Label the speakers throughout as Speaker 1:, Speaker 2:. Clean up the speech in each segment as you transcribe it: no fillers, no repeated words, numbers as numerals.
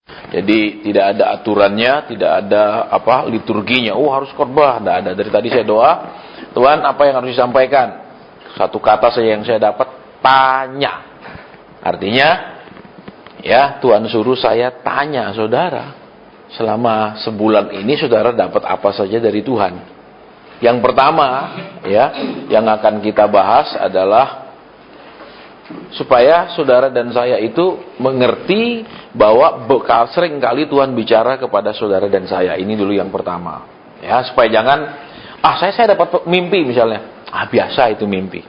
Speaker 1: Jadi tidak ada aturannya, tidak ada liturginya. Oh harus khotbah, tidak ada. Dari tadi saya doa, Tuhan apa yang harus disampaikan? Satu kata saja yang saya dapat, tanya. Artinya, ya Tuhan suruh saya tanya saudara. Selama sebulan ini saudara dapat apa saja dari Tuhan? Yang pertama, ya, yang akan kita bahas adalah supaya saudara dan saya itu mengerti bahwa sering kali Tuhan bicara kepada saudara dan saya. Ini dulu yang pertama. Ya, supaya jangan saya dapat mimpi misalnya. Biasa itu mimpi.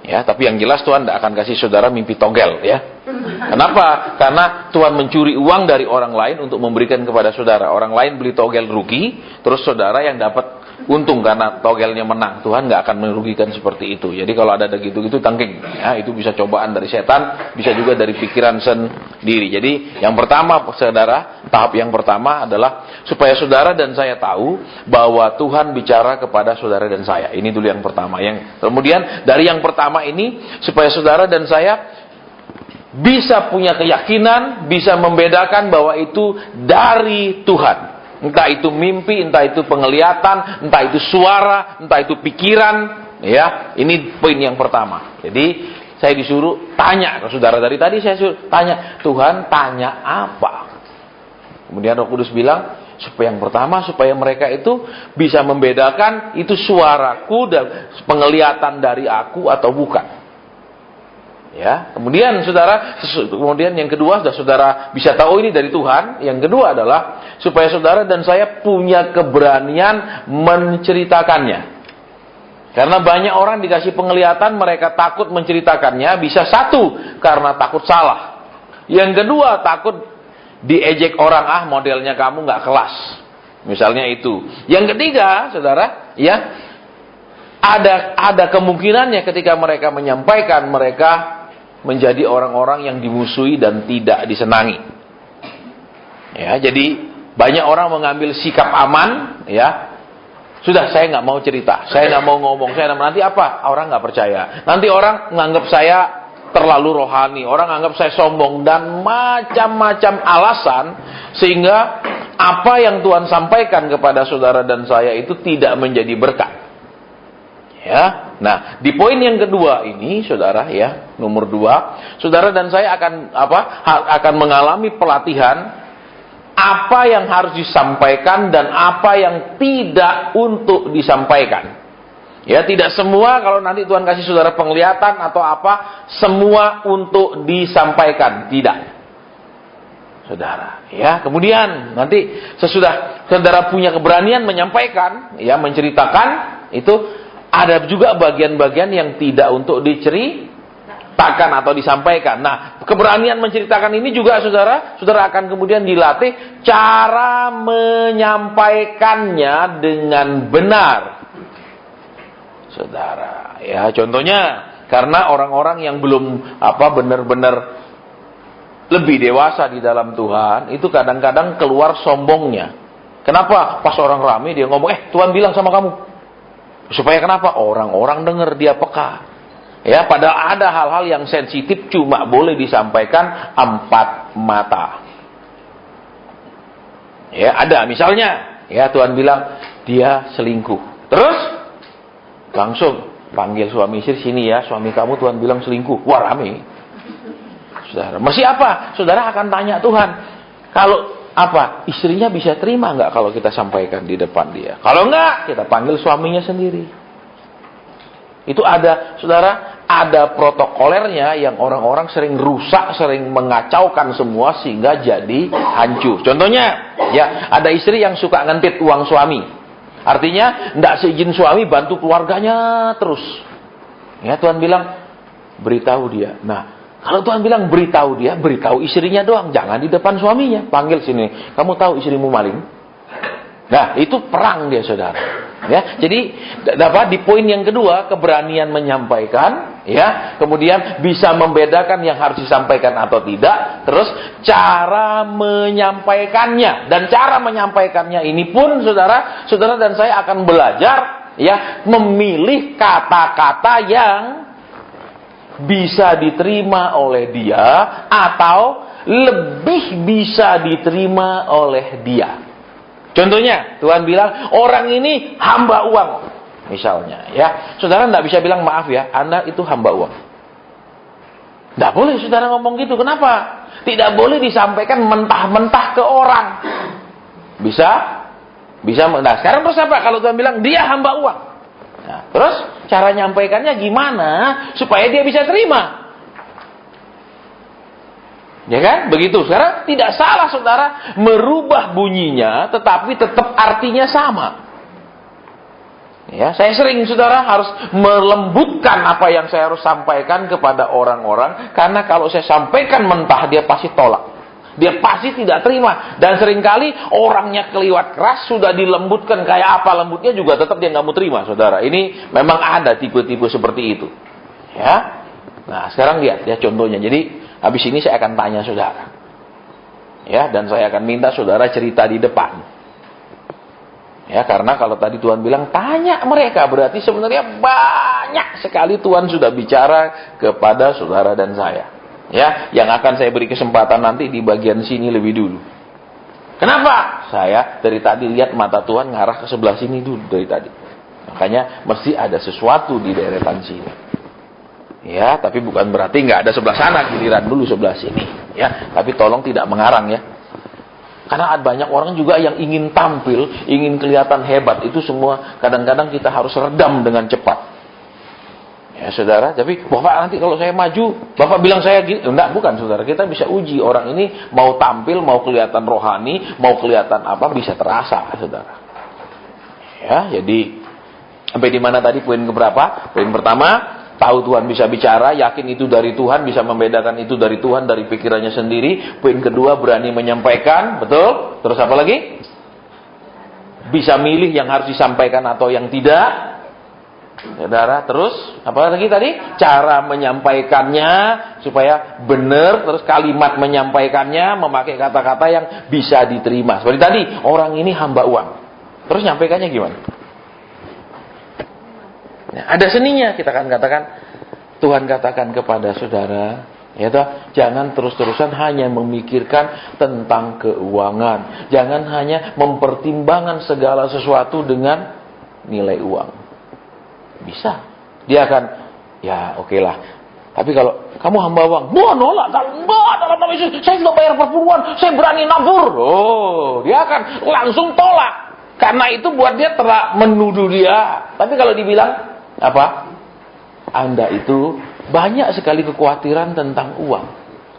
Speaker 1: Ya, tapi yang jelas Tuhan tidak akan kasih saudara mimpi togel, ya. Kenapa? Karena Tuhan mencuri uang dari orang lain untuk memberikan kepada saudara. Orang lain beli togel rugi, terus saudara yang dapat untung karena togelnya menang. Tuhan nggak akan merugikan seperti itu. Jadi kalau ada gitu-gitu tangking, ya, itu bisa cobaan dari setan, bisa juga dari pikiran sendiri. Jadi yang pertama, saudara, tahap yang pertama adalah supaya saudara dan saya tahu bahwa Tuhan bicara kepada saudara dan saya. Ini dulu yang pertama. Kemudian dari yang pertama ini supaya saudara dan saya bisa punya keyakinan, bisa membedakan bahwa itu dari Tuhan. Entah itu mimpi, entah itu penglihatan, entah itu suara, entah itu pikiran, ya. Ini poin yang pertama. Jadi saya disuruh tanya ke saudara. Dari tadi saya suruh tanya, Tuhan tanya apa? Kemudian Roh Kudus bilang, supaya yang pertama supaya mereka itu bisa membedakan itu suaraku dan penglihatan dari aku atau bukan. Ya, kemudian yang kedua sudah saudara bisa tahu ini dari Tuhan. Yang kedua adalah supaya saudara dan saya punya keberanian menceritakannya. Karena banyak orang dikasih penglihatan mereka takut menceritakannya. Bisa satu karena takut salah. Yang kedua takut diejek orang, modelnya kamu nggak kelas. Misalnya itu. Yang ketiga, saudara, ya ada kemungkinannya ketika mereka menyampaikan mereka menjadi orang-orang yang dimusuhi dan tidak disenangi. Ya, jadi banyak orang mengambil sikap aman, ya. Sudah, saya nggak mau cerita, saya nggak mau ngomong, nanti apa? Orang nggak percaya. Nanti orang menganggap saya terlalu rohani, orang anggap saya sombong dan macam-macam alasan sehingga apa yang Tuhan sampaikan kepada saudara dan saya itu tidak menjadi berkat. Ya, nah di poin yang kedua ini, saudara, ya nomor 2, saudara dan saya akan mengalami pelatihan apa yang harus disampaikan dan apa yang tidak untuk disampaikan. Ya, tidak semua kalau nanti Tuhan kasih saudara penglihatan atau apa, semua untuk disampaikan, tidak. Saudara, ya, kemudian nanti sesudah saudara punya keberanian menyampaikan, ya, menceritakan, itu ada juga bagian-bagian yang tidak untuk diceritakan atau disampaikan. Nah, keberanian menceritakan ini juga saudara akan kemudian dilatih cara menyampaikannya dengan benar. Saudara, ya contohnya karena orang-orang yang belum benar-benar lebih dewasa di dalam Tuhan, itu kadang-kadang keluar sombongnya. Kenapa? Pas orang ramai dia ngomong, Tuhan bilang sama kamu. Supaya kenapa? Orang-orang dengar, dia peka. Ya, padahal ada hal-hal yang sensitif cuma boleh disampaikan 4 mata. Ya, ada misalnya, ya Tuhan bilang dia selingkuh. Terus langsung panggil suami istri, sini ya, suami kamu Tuhan bilang selingkuh. Wah, rame. Saudara, masih apa? Saudara akan tanya Tuhan, kalau istrinya bisa terima nggak kalau kita sampaikan di depan dia? Kalau nggak, kita panggil suaminya sendiri. Itu ada, saudara, ada protokolernya yang orang-orang sering rusak, sering mengacaukan semua sehingga jadi hancur. Contohnya, ya ada istri yang suka ngentit uang suami. Artinya, nggak seizin suami bantu keluarganya terus. Ya, Tuhan bilang beritahu dia. Nah, kalau Tuhan bilang beritahu dia, beritahu istrinya doang, jangan di depan suaminya. Panggil sini, kamu tahu istrimu maling? Nah, itu perang dia, saudara. Ya, jadi di poin yang kedua, keberanian menyampaikan, ya, kemudian bisa membedakan yang harus disampaikan atau tidak, terus cara menyampaikannya, dan cara menyampaikannya ini pun, saudara dan saya akan belajar, ya, memilih kata-kata yang bisa diterima oleh dia atau lebih bisa diterima oleh dia. Contohnya, Tuhan bilang, orang ini hamba uang. Misalnya, ya. Saudara tidak bisa bilang, maaf ya, Anda itu hamba uang. Tidak boleh saudara ngomong gitu. Kenapa? Tidak boleh disampaikan mentah-mentah ke orang. Bisa? Nah, sekarang terus apa? Kalau Tuhan bilang, dia hamba uang. Nah, terus, cara nyampaikannya gimana supaya dia bisa terima? Ya kan? Begitu. Sekarang tidak salah saudara merubah bunyinya, tetapi tetap artinya sama. Ya, saya sering saudara harus melembutkan apa yang saya harus sampaikan kepada orang-orang, karena kalau saya sampaikan mentah dia pasti tolak. Dia pasti tidak terima. Dan seringkali orangnya keliwat keras, sudah dilembutkan kayak apa lembutnya juga tetap dia nggak mau terima, saudara. Ini memang ada tipe-tipe seperti itu. Ya. Nah, sekarang lihat ya contohnya. Jadi habis ini saya akan tanya saudara. Ya, dan saya akan minta saudara cerita di depan. Ya, karena kalau tadi Tuhan bilang tanya mereka, berarti sebenarnya banyak sekali Tuhan sudah bicara kepada saudara dan saya. Ya, yang akan saya beri kesempatan nanti di bagian sini lebih dulu. Kenapa? Saya dari tadi lihat mata Tuhan ngarah ke sebelah sini dulu dari tadi. Makanya mesti ada sesuatu di deretan sini. Ya, tapi bukan berarti nggak ada sebelah sana, giliran dulu sebelah sini. Ya, tapi tolong tidak mengarang ya. Karena ada banyak orang juga yang ingin tampil, ingin kelihatan hebat. Itu semua kadang-kadang kita harus redam dengan cepat. Ya, saudara. Tapi Bapak nanti kalau saya maju, Bapak bilang saya gitu. Enggak, bukan saudara. Kita bisa uji orang ini mau tampil, mau kelihatan rohani, mau kelihatan apa, bisa terasa, saudara. Ya, jadi sampai di mana tadi poin keberapa? Poin pertama, tahu Tuhan bisa bicara, yakin itu dari Tuhan, bisa membedakan itu dari Tuhan, dari pikirannya sendiri. Poin kedua, berani menyampaikan, betul? Terus apa lagi? Bisa milih yang harus disampaikan atau yang tidak. Saudara, terus apa lagi tadi? Cara menyampaikannya supaya benar, terus kalimat menyampaikannya memakai kata-kata yang bisa diterima. Seperti tadi, orang ini hamba uang. Terus nyampaikannya gimana? Nah, ada seninya. Kita akan katakan, Tuhan katakan kepada saudara, ya toh, jangan terus-terusan hanya memikirkan tentang keuangan. Jangan hanya mempertimbangkan segala sesuatu dengan nilai uang. Bisa. Dia akan, ya oke lah. Tapi kalau kamu hamba uang, nolak. Enggak, dalam nama Yesus, saya sudah bayar perpuluhan, saya berani nabur. Oh, dia akan langsung tolak. Karena itu buat dia telah menuduh dia. Tapi kalau dibilang, apa? Anda itu banyak sekali kekhawatiran tentang uang.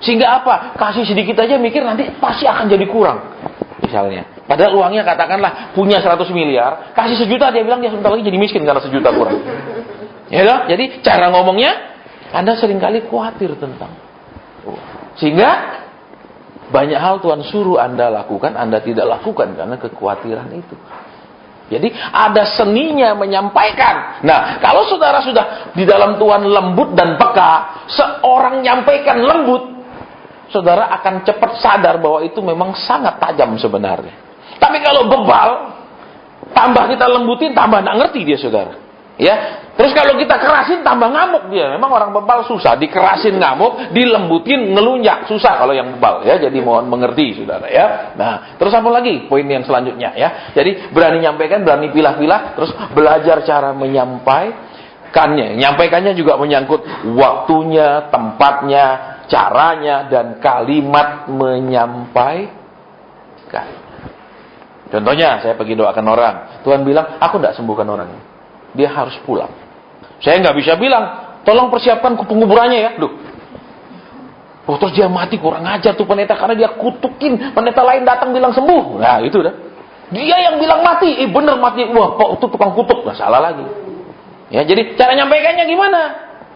Speaker 1: Sehingga apa? Kasih sedikit aja mikir nanti pasti akan jadi kurang. Misalnya. Padahal uangnya katakanlah punya 100 miliar. Kasih 1 juta, dia bilang dia sebentar lagi jadi miskin karena 1 juta kurang. Ya toh? Jadi cara ngomongnya, Anda seringkali khawatir tentang uang. Sehingga banyak hal Tuhan suruh Anda lakukan, Anda tidak lakukan karena kekhawatiran itu. Jadi ada seninya menyampaikan. Nah, kalau saudara sudah di dalam Tuhan lembut dan peka, seorang nyampaikan lembut, saudara akan cepat sadar bahwa itu memang sangat tajam sebenarnya. Tapi kalau bebal, tambah kita lembutin, tambah nggak ngerti dia, saudara. Ya, terus kalau kita kerasin, tambah ngamuk dia. Memang orang bebal susah, dikerasin ngamuk, dilembutin ngelunjak, susah kalau yang bebal. Ya, jadi mohon mengerti, saudara. Ya, nah, terus apa lagi? Poin yang selanjutnya, ya. Jadi berani nyampaikan, berani pilah-pilah, terus belajar cara menyampaikannya. Nyampaikannya juga menyangkut waktunya, tempatnya, caranya, dan kalimat menyampaikan. Contohnya, saya pergi doakan orang. Tuhan bilang, aku tidak sembuhkan orang. Dia harus pulang. Saya nggak bisa bilang, tolong persiapkan penguburannya ya. Loh. Oh, terus dia mati, kurang ajar tuh pendeta. Karena dia kutukin, pendeta lain datang bilang sembuh. Nah, itu dah. Dia yang bilang mati. Bener mati. Wah, kok itu tukang kutuk. Nah, salah lagi. Ya, jadi cara nyampaikannya gimana?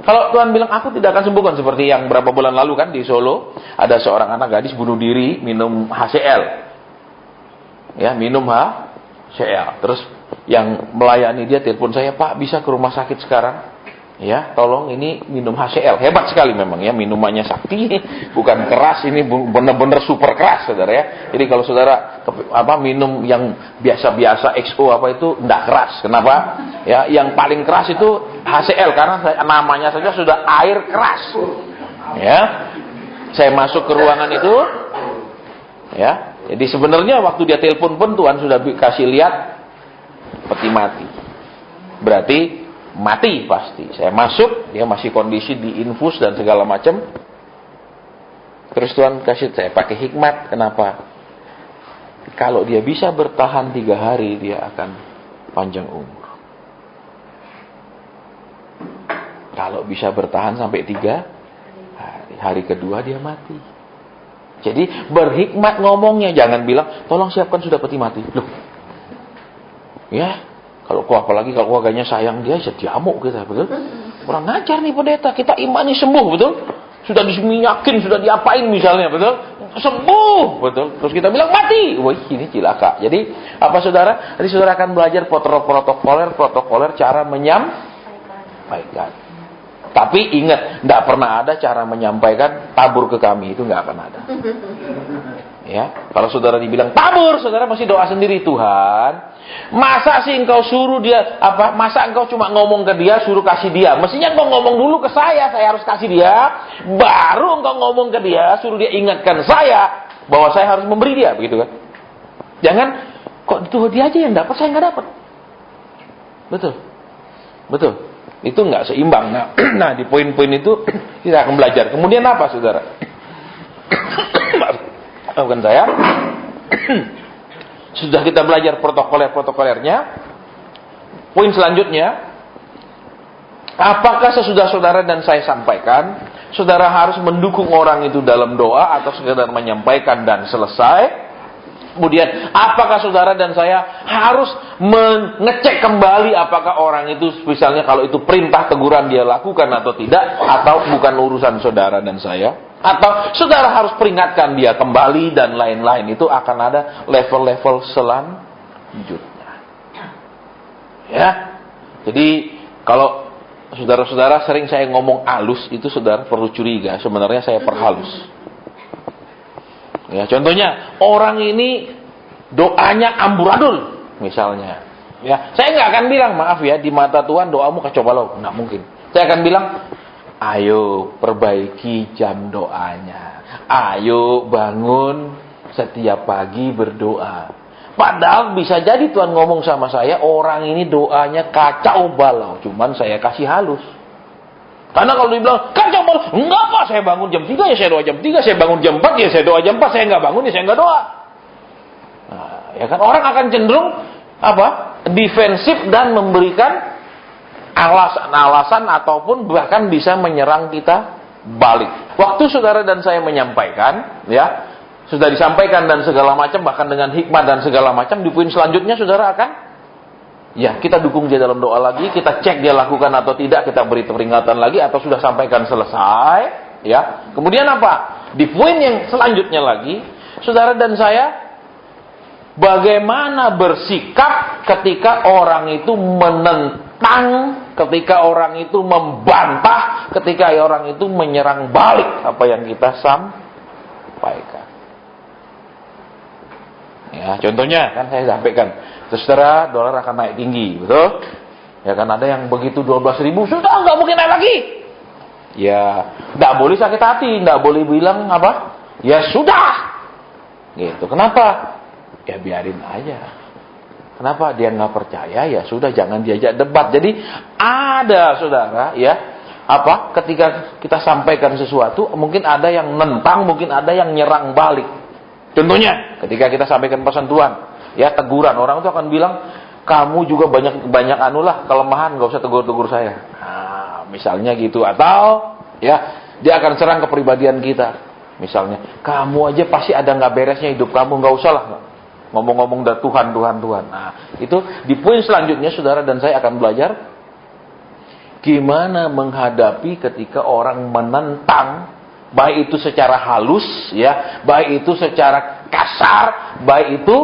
Speaker 1: Kalau Tuhan bilang, aku tidak akan sembuhkan. Seperti yang berapa bulan lalu kan di Solo. Ada seorang anak gadis bunuh diri, minum HCl. Ya, minum HCl. Terus yang melayani dia telepon saya, Pak bisa ke rumah sakit sekarang? Ya, tolong ini minum HCl. Hebat sekali memang ya, minumannya sakti, bukan keras, ini benar-benar super keras, saudara ya. Jadi kalau saudara minum yang biasa-biasa XO apa itu enggak keras. Kenapa? Ya, yang paling keras itu HCl karena namanya saja sudah air keras. Ya. Saya masuk ke ruangan itu, ya. Jadi sebenarnya waktu dia telepon pun Tuhan sudah kasih lihat peti mati. Berarti mati pasti. Saya masuk, dia masih kondisi diinfus dan segala macam. Terus Tuhan kasih saya pakai hikmat. Kenapa? Kalau dia bisa bertahan 3 hari, dia akan panjang umur. Kalau bisa bertahan sampai 3 hari, hari kedua dia mati. Jadi berhikmat ngomongnya, jangan bilang, tolong siapkan sudah peti mati. Loh, ya, kalau apalagi kalau keluarganya sayang dia, bisa diamuk kita, betul? Kurang ngajar nih pendeta, kita imani sembuh, betul? Sudah diminyakin, sudah diapain misalnya, betul? Sembuh, betul? Terus kita bilang mati, wah ini cilaka. Jadi apa saudara? Jadi saudara akan belajar protokoler cara menyampaikan. Tapi ingat, tidak pernah ada cara menyampaikan tabur ke kami, itu nggak akan ada. Ya, kalau saudara dibilang tabur, saudara masih doa sendiri, Tuhan. Masa sih engkau suruh dia apa? Masa engkau cuma ngomong ke dia, suruh kasih dia? Mestinya engkau ngomong dulu ke saya harus kasih dia, baru engkau ngomong ke dia, suruh dia ingatkan saya bahwa saya harus memberi dia, begitu kan? Jangan kok itu dia aja yang dapat, saya nggak dapat. Betul, betul. Itu nggak seimbang. Nah, di poin-poin itu kita akan belajar. Kemudian apa, saudara? Bukan saya. Sudah kita belajar protokolernya. Poin selanjutnya, apakah sesudah saudara dan saya sampaikan, saudara harus mendukung orang itu dalam doa atau sekedar menyampaikan dan selesai? Kemudian, apakah saudara dan saya harus mengecek kembali apakah orang itu, misalnya kalau itu perintah teguran dia lakukan atau tidak, atau bukan urusan saudara dan saya? Atau saudara harus peringatkan dia kembali dan lain-lain. Itu akan ada level-level selanjutnya. Ya. Jadi, kalau saudara-saudara sering saya ngomong halus, itu saudara perlu curiga. Sebenarnya saya perhalus. Ya, contohnya orang ini doanya amburadul misalnya. Ya, saya nggak akan bilang maaf ya di mata Tuhan doamu kacau balau, nggak mungkin. Saya akan bilang, ayo perbaiki jam doanya, ayo bangun setiap pagi berdoa. Padahal bisa jadi Tuhan ngomong sama saya orang ini doanya kacau balau, cuman saya kasih halus. Karena kalau dibilang, kacau balau, enggak Pak, saya bangun jam 3 ya saya doa jam 3, saya bangun jam 4 ya saya doa jam 4, saya enggak bangun ya saya enggak doa. Nah, ya kan orang akan cenderung apa? Defensif dan memberikan alasan-alasan ataupun bahkan bisa menyerang kita balik. Waktu saudara dan saya menyampaikan, ya, sudah disampaikan dan segala macam, bahkan dengan hikmat dan segala macam, di poin selanjutnya saudara akan ya, kita dukung dia dalam doa lagi, kita cek dia lakukan atau tidak, kita beri peringatan lagi, atau sudah sampaikan selesai, ya. Kemudian apa? Di poin yang selanjutnya lagi, saudara dan saya, bagaimana bersikap ketika orang itu menentang, ketika orang itu membantah, ketika orang itu menyerang balik apa yang kita sampaikan. Ya, contohnya kan saya sampaikan, terserah dolar akan naik tinggi, betul? Ya kan ada yang begitu 12.000 sudah nggak mungkin naik lagi. Ya, nggak boleh sakit hati, nggak boleh bilang apa? Ya sudah, gitu. Kenapa? Ya biarin aja. Kenapa dia nggak percaya? Ya sudah, jangan diajak debat. Jadi ada saudara, ya apa? Ketika kita sampaikan sesuatu, mungkin ada yang nentang, mungkin ada yang nyerang balik. Contohnya, ketika kita sampaikan pesan Tuhan, ya teguran, orang itu akan bilang, kamu juga banyak anulah kelemahan, nggak usah tegur saya. Nah, misalnya gitu, atau ya dia akan serang kepribadian kita. Misalnya, kamu aja pasti ada nggak beresnya hidup kamu, nggak usah lah ngomong-ngomong dah Tuhan. Nah, itu di poin selanjutnya saudara dan saya akan belajar gimana menghadapi ketika orang menentang. Baik itu secara halus, ya, baik itu secara kasar, baik itu,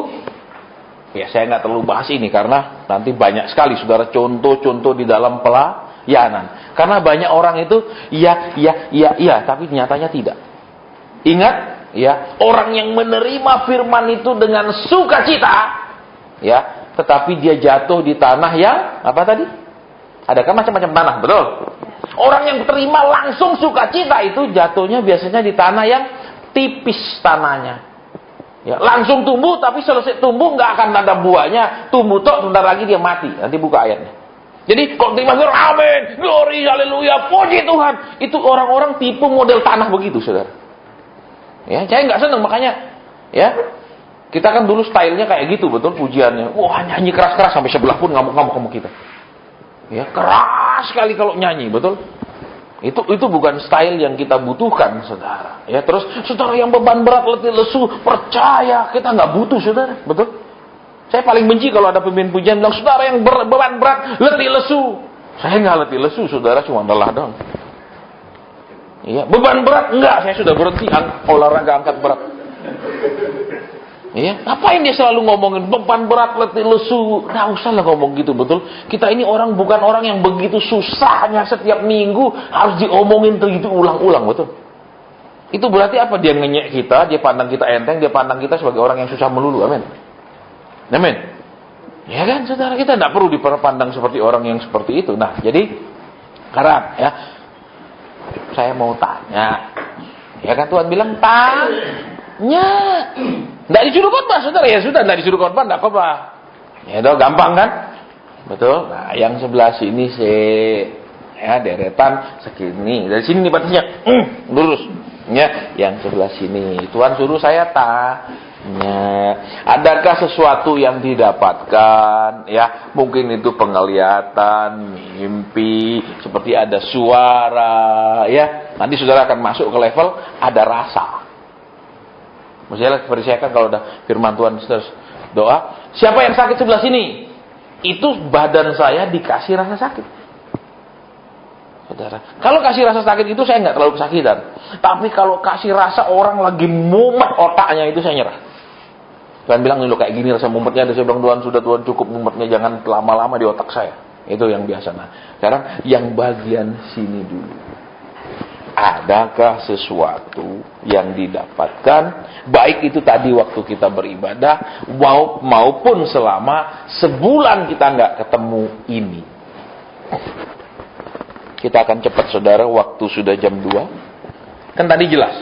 Speaker 1: ya saya nggak terlalu bahas ini karena nanti banyak sekali saudara contoh-contoh di dalam pelayanan. Karena banyak orang itu, iya, tapi nyatanya tidak. Ingat, ya, orang yang menerima firman itu dengan sukacita, ya, tetapi dia jatuh di tanah yang apa tadi? Ada kan macam-macam tanah, betul? Orang yang terima langsung sukacita itu jatuhnya biasanya di tanah yang tipis tanahnya. Ya, langsung tumbuh, tapi selesai tumbuh nggak akan ada buahnya. Tumbuh tok, sebentar lagi dia mati. Nanti buka ayatnya. Jadi kalau terima amin, glory, haleluya, puji Tuhan. Itu orang-orang tipe model tanah begitu, saudara. Ya, saya nggak senang makanya. Ya, kita kan dulu stylenya kayak gitu, betul pujiannya. Wah, nyanyi keras-keras sampai sebelah pun ngamuk-ngamuk sama kita. Ya, keras sekali kalau nyanyi, betul. Itu bukan style yang kita butuhkan, saudara. Ya, terus saudara yang beban berat, letih lesu, percaya kita nggak butuh, saudara, betul. Saya paling benci kalau ada pemimpin pujian bilang, saudara yang beban berat, letih lesu. Saya nggak letih lesu, saudara, cuma lelah dong. Iya, beban berat enggak, saya sudah berhenti olahraga angkat berat. Iya, ngapain dia selalu ngomongin beban berat, letih lesu? Nggak usah lah ngomong gitu, betul. Kita ini orang bukan orang yang begitu susahnya setiap minggu harus diomongin begitu ulang-ulang, betul. Itu berarti apa? Dia ngenyek kita, dia pandang kita enteng, dia pandang kita sebagai orang yang susah melulu, amin. Amin. Ya kan, saudara, kita tidak perlu dipandang seperti orang yang seperti itu. Nah, jadi sekarang ya, saya mau tanya, ya kan Tuhan bilang tanya. Tidak disuruh khotbah, saudara, ya sudah, tidak disuruh khotbah, tidak apa-apa. Ya itu gampang kan? Betul. Nah, yang sebelah sini ya deretan segini. Dari sini nih batasnya, lurus. Ya, yang sebelah sini. Tuhan suruh saya tanya, adakah sesuatu yang didapatkan? Ya, mungkin itu penglihatan, mimpi, seperti ada suara. Ya, nanti saudara akan masuk ke level ada rasa. Maksudnya seperti saya kan kalau udah firman Tuhan terus doa, siapa yang sakit sebelah sini? Itu badan saya dikasih rasa sakit. Saudara, kalau kasih rasa sakit itu saya nggak terlalu kesakitan. Tapi kalau kasih rasa orang lagi mumet otaknya itu saya nyerah. Tuhan bilang nih lo kayak gini rasa mumetnya, ada saya bilang Tuhan cukup mumetnya, jangan lama-lama di otak saya. Itu yang biasa. Nah, sekarang yang bagian sini dulu. Adakah sesuatu yang didapatkan, baik itu tadi waktu kita beribadah, maupun selama sebulan kita nggak ketemu ini. Kita akan cepat, saudara, waktu sudah jam 2. Kan tadi jelas.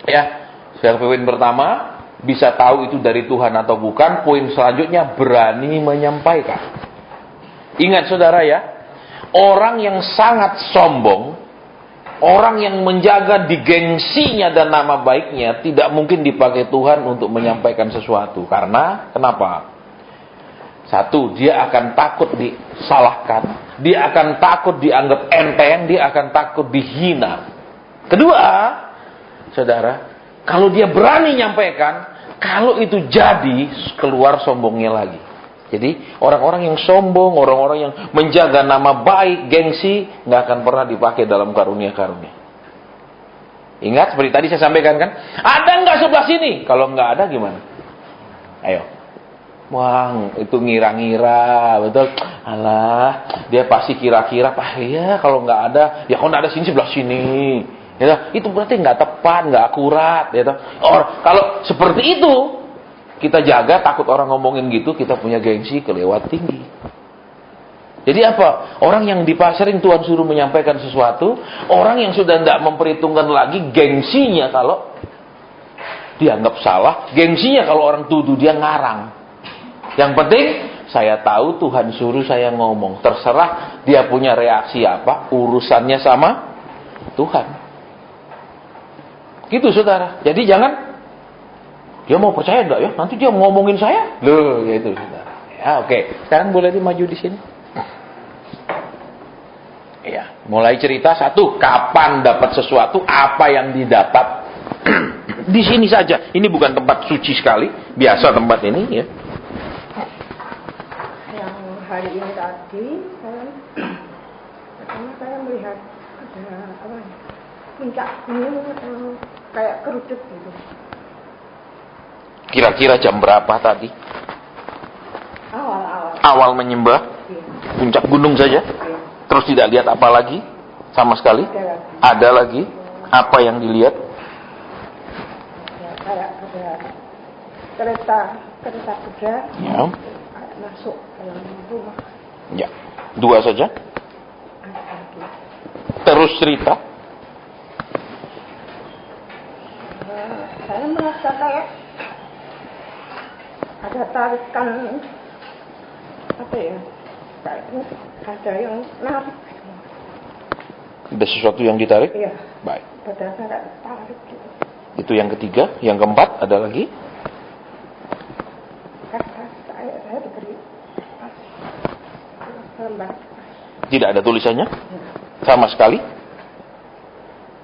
Speaker 1: Ya, poin pertama, bisa tahu itu dari Tuhan atau bukan. Poin selanjutnya, berani menyampaikan. Ingat, saudara ya, orang yang sangat sombong, orang yang menjaga digengsinya dan nama baiknya tidak mungkin dipakai Tuhan untuk menyampaikan sesuatu. Karena, kenapa? Satu, dia akan takut disalahkan. Dia akan takut dianggap enteng. Dia akan takut dihina. Kedua, saudara, kalau dia berani nyampaikan, kalau itu jadi, keluar sombongnya lagi. Jadi orang-orang yang sombong, orang-orang yang menjaga nama baik, gengsi, nggak akan pernah dipakai dalam karunia-karunia. Ingat seperti tadi saya sampaikan kan, ada nggak sebelah sini? Kalau nggak ada gimana? Ayo, wah itu ngira-ngira, betul? Alah, dia pasti kira-kira, ya kalau nggak ada, ya kalau nggak ada sini sebelah sini. Ya, itu berarti nggak tepat, nggak akurat. Ya, kalau seperti itu, kita jaga, takut orang ngomongin gitu, kita punya gengsi kelewat tinggi. Jadi apa? Orang yang dipasarin Tuhan suruh menyampaikan sesuatu, orang yang sudah tidak memperhitungkan lagi gengsinya kalau dianggap salah, gengsinya kalau orang tuduh dia ngarang. Yang penting, saya tahu Tuhan suruh saya ngomong. Terserah dia punya reaksi apa, urusannya sama Tuhan. Gitu, saudara. Jadi jangan, dia mau percaya enggak ya? Nanti dia ngomongin saya. Loh, ya itu, saudara. Ya, oke. Sekarang boleh maju di sini. Ya, mulai cerita satu, kapan dapat sesuatu, apa yang didapat. Di sini saja. Ini bukan tempat suci sekali, biasa tempat ini ya.
Speaker 2: Yang hari ini tadi saya melihat ada apa? Puncak gunung kayak kerucut gitu.
Speaker 1: Kira-kira jam berapa tadi? Awal menyembah? Iya. Puncak gunung saja? Iya. Terus tidak lihat apa lagi? Sama sekali? Ada lagi? Apa yang dilihat?
Speaker 2: Ya, kayak ada kereta kuda ya. Masuk dalam rumah.
Speaker 1: Ya. Dua saja? terus cerita.
Speaker 2: Saya merasa kayak ada tarikan apa ya? Kayak ada yang narik.
Speaker 1: Ada sesuatu yang ditarik?
Speaker 2: Iya.
Speaker 1: Baik.
Speaker 2: Padahal saya tarik gitu.
Speaker 1: Itu yang ketiga. Yang keempat ada lagi?
Speaker 2: Saya diberi lembar.
Speaker 1: Tidak ada tulisannya? Sama sekali?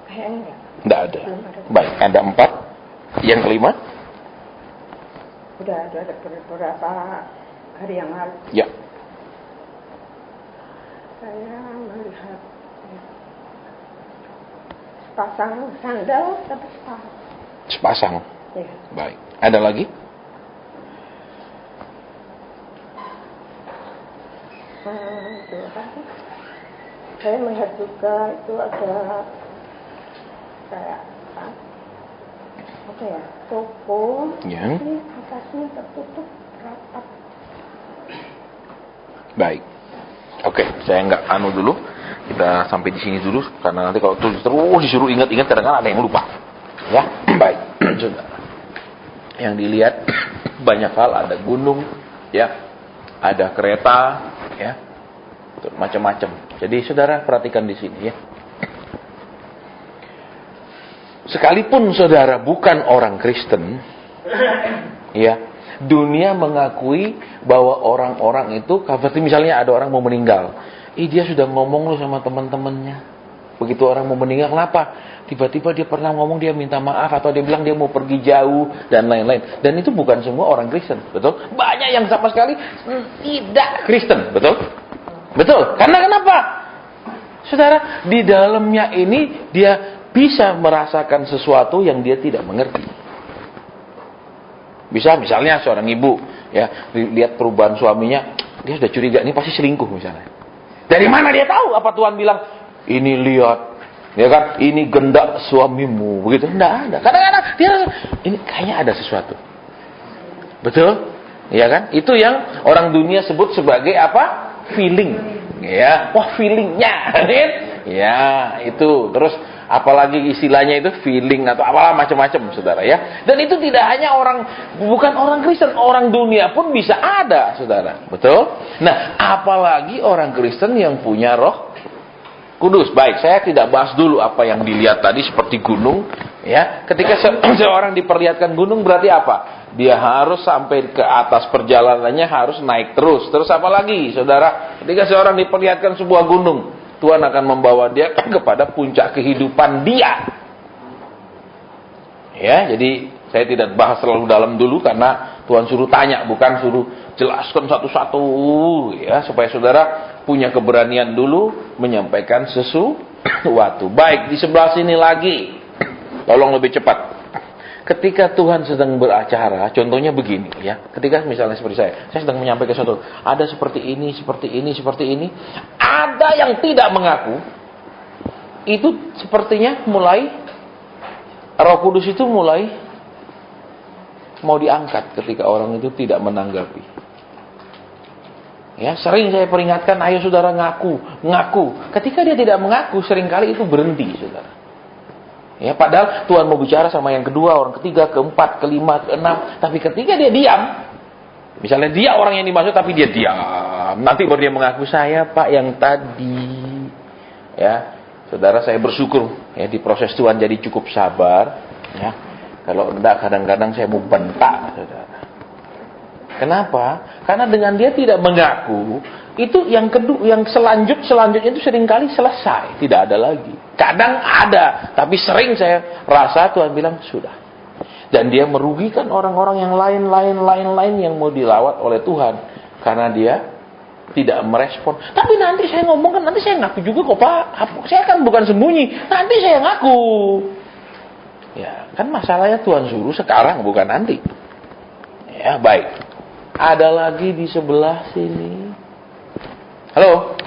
Speaker 2: Kayaknya
Speaker 1: Tidak ada.
Speaker 2: belum ada.
Speaker 1: Baik, ada 4. Yang kelima?
Speaker 2: Udah ada beberapa hari yang lalu.
Speaker 1: Ya.
Speaker 2: Saya melihat sepasang sandal tapi sepasang.
Speaker 1: Sepasang.
Speaker 2: Ya.
Speaker 1: Baik. Ada lagi?
Speaker 2: Itu apa sih? Saya melihat juga itu ada kayak apa ya, toko
Speaker 1: Ya.
Speaker 2: ini atasnya tertutup rapat.
Speaker 1: Baik. Oke, saya nggak anu dulu. Kita sampai di sini dulu karena nanti kalau terus disuruh ingat-ingat kadang-kadang ada yang lupa. Ya, baik. Saudara. Yang dilihat banyak hal, ada gunung, ya, ada kereta, ya, macam-macam. Jadi saudara perhatikan di sini, ya. Sekalipun saudara bukan orang Kristen, ya, dunia mengakui bahwa orang-orang itu, seperti misalnya ada orang mau meninggal, dia sudah ngomong loh sama teman-temannya. Begitu orang mau meninggal, kenapa? Tiba-tiba dia pernah ngomong dia minta maaf atau dia bilang dia mau pergi jauh dan lain-lain. Dan itu bukan semua orang Kristen, betul? Banyak yang sama sekali tidak Kristen, betul? Betul. Karena kenapa? Saudara, di dalamnya ini dia bisa merasakan sesuatu yang dia tidak mengerti. Bisa misalnya seorang ibu, ya, lihat perubahan suaminya, dia sudah curiga ini pasti selingkuh misalnya. Dari mana dia tahu? Apa Tuhan bilang, ini lihat, ya kan, ini gendak suamimu, begitu? Enggak ada. Kadang-kadang dia rasa, ini kayaknya ada sesuatu. Betul? Ya kan? Itu yang orang dunia sebut sebagai apa? Feeling. Ya, wah feelingnya. Ya, itu. Terus apalagi istilahnya itu feeling atau apalah macam-macam, saudara, ya. Dan itu tidak hanya bukan orang Kristen, orang dunia pun bisa ada, saudara. Betul? Nah, apalagi orang Kristen yang punya Roh Kudus. Baik, saya tidak bahas dulu apa yang dilihat tadi seperti gunung, ya. Ketika seorang diperlihatkan gunung berarti apa? Dia harus sampai ke atas, perjalanannya harus naik terus. Terus apa lagi, saudara? Ketika seorang diperlihatkan sebuah gunung, Tuhan akan membawa dia kepada puncak kehidupan dia. Ya, jadi saya tidak bahas terlalu dalam dulu karena Tuhan suruh tanya, bukan suruh jelaskan satu-satu, ya, supaya saudara punya keberanian dulu menyampaikan sesuatu. Baik, di sebelah sini lagi. Tolong lebih cepat. Ketika Tuhan sedang beracara, contohnya begini, ya. Ketika misalnya seperti saya sedang menyampaikan sesuatu, ada seperti ini, seperti ini, seperti ini. Ada yang tidak mengaku. Itu sepertinya mulai Roh Kudus itu mulai mau diangkat ketika orang itu tidak menanggapi. Ya, sering saya peringatkan, ayo saudara ngaku. Ketika dia tidak mengaku, seringkali itu berhenti, saudara. Ya, padahal Tuhan mau bicara sama yang kedua, orang ketiga, keempat, kelima, keenam. Tapi ketika dia diam, misalnya dia orang yang dimaksud tapi dia diam, nanti baru dia mengaku, saya Pak yang tadi. Ya, saudara, saya bersyukur ya di proses Tuhan jadi cukup sabar. Ya, kalau enggak kadang-kadang saya mau bentak, saudara. Kenapa? Karena dengan dia tidak mengaku, itu yang kedua, yang selanjutnya itu seringkali selesai, tidak ada lagi. Kadang ada, tapi sering saya rasa Tuhan bilang sudah. Dan dia merugikan orang-orang yang lain yang mau dilawat oleh Tuhan karena dia tidak merespon. Tapi nanti saya ngomong kan, nanti saya ngaku juga kok Pak. Saya kan bukan sembunyi, nanti saya ngaku. Ya, kan masalahnya Tuhan suruh sekarang bukan nanti. Ya, baik. Ada lagi di sebelah sini. Halo.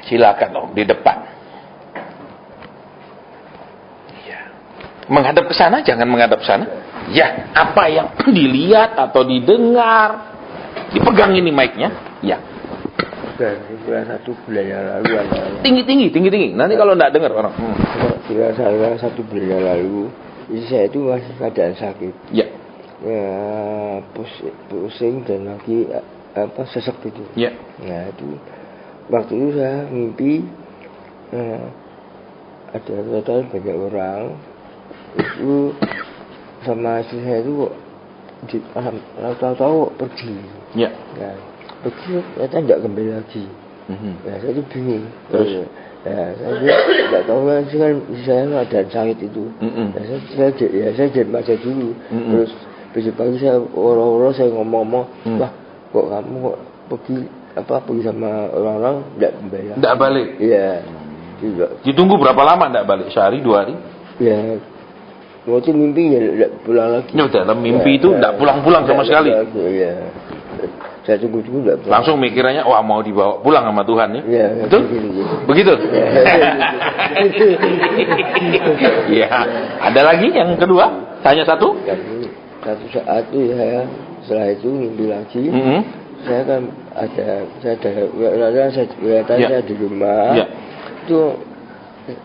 Speaker 1: Silakan dong di depan. Iya. Menghadap ke sana, jangan menghadap ke sana. Ya, apa yang dilihat atau didengar, Dipegang ini mic-nya. Ya.
Speaker 3: Kira 1 bulan yang lalu ada.
Speaker 1: Tinggi. Nanti kalau enggak dengar orang.
Speaker 3: Kira saya 1 bulan yang lalu, saya itu masih keadaan sakit.
Speaker 1: Ya.
Speaker 3: Ya, pusing dan lagi sesek gitu.
Speaker 1: Ya.
Speaker 3: Nah itu waktu itu saya mimpi ada total banyak orang itu sama istri saya itu tahu pergi.
Speaker 1: Ya.
Speaker 3: Nah, pergi ternyata tidak kembali lagi. Nah saya itu bingung.
Speaker 1: Terus?
Speaker 3: Ya, saya tidak tahu kan saya ada sakit itu. Nah, saya diam aja dulu. Terus besok pagi saya orang-orang saya ngomong-ngomong, wah kok kamu kok pergi sama orang-orang tidak kembali lagi.
Speaker 1: Tidak balik.
Speaker 3: Iya. Juga.
Speaker 1: Ditunggu berapa lama tidak balik? Sehari, 2 hari?
Speaker 3: Ya. Waktu mimpi ya tidak pulang lagi.
Speaker 1: Ya dalam mimpi itu tidak pulang-pulang sama sekali.
Speaker 3: Iya. Saya tunggu-tunggu tidak pulang.
Speaker 1: Langsung mikirannya, wah mau dibawa pulang sama Tuhan ya?
Speaker 3: Iya.
Speaker 1: Betul? Begitu? Iya. Ada lagi yang kedua? Tanya satu?
Speaker 3: Satu saat itu saya setelah itu mimpi lagi. Saya kan saya di rumah.
Speaker 1: Ya.
Speaker 3: Itu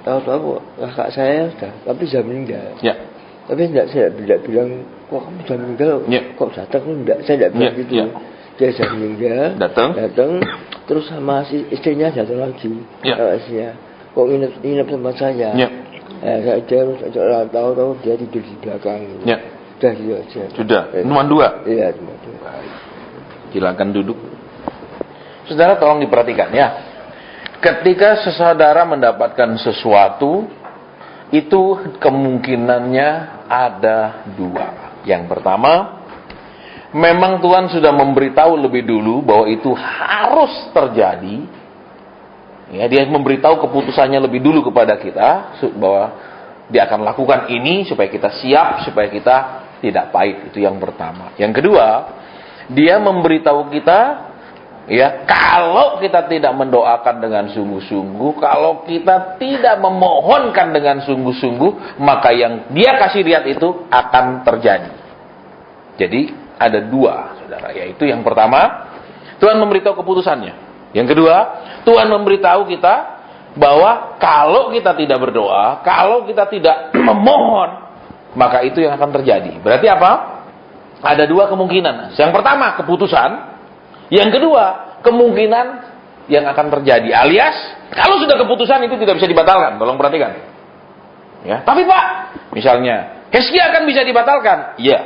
Speaker 3: tahu-tahu kakak saya tapi sudah meninggal.
Speaker 1: Ya.
Speaker 3: Tapi saya tidak bilang kok kamu sudah meninggal, kok datang enggak, saya tidak bilang gitu.
Speaker 1: Ya.
Speaker 3: Dia sudah meninggal,
Speaker 1: datang
Speaker 3: terus sama istrinya datang lagi. Sama istrinya, kok nginep tempat saya.
Speaker 1: Ya.
Speaker 3: Dia tahu-tahu dia tidur di belakang.
Speaker 1: Ya.
Speaker 3: Sudah gitu aja.
Speaker 1: Sudah. Cuma 2.
Speaker 3: Iya, cuma 2.
Speaker 1: Silakan duduk. Saudara tolong diperhatikan ya. Ketika saudara mendapatkan sesuatu, itu kemungkinannya ada 2. Yang pertama, memang Tuhan sudah memberitahu lebih dulu bahwa itu harus terjadi. Ya, dia memberitahu keputusannya lebih dulu kepada kita bahwa dia akan lakukan ini supaya kita siap, supaya kita tidak pahit. Itu yang pertama. Yang kedua, dia memberitahu kita, ya, kalau kita tidak mendoakan dengan sungguh-sungguh, kalau kita tidak memohonkan dengan sungguh-sungguh, maka yang dia kasih lihat itu akan terjadi. Jadi ada 2, saudara. Yaitu yang pertama, Tuhan memberitahu keputusannya. Yang kedua, Tuhan memberitahu kita bahwa kalau kita tidak berdoa, kalau kita tidak memohon, maka itu yang akan terjadi. Berarti apa? Ada 2 kemungkinan. Yang pertama, keputusan. Yang kedua, kemungkinan yang akan terjadi. Alias, kalau sudah keputusan itu tidak bisa dibatalkan. Tolong perhatikan. Ya, tapi Pak, misalnya, Heskia akan bisa dibatalkan. Iya.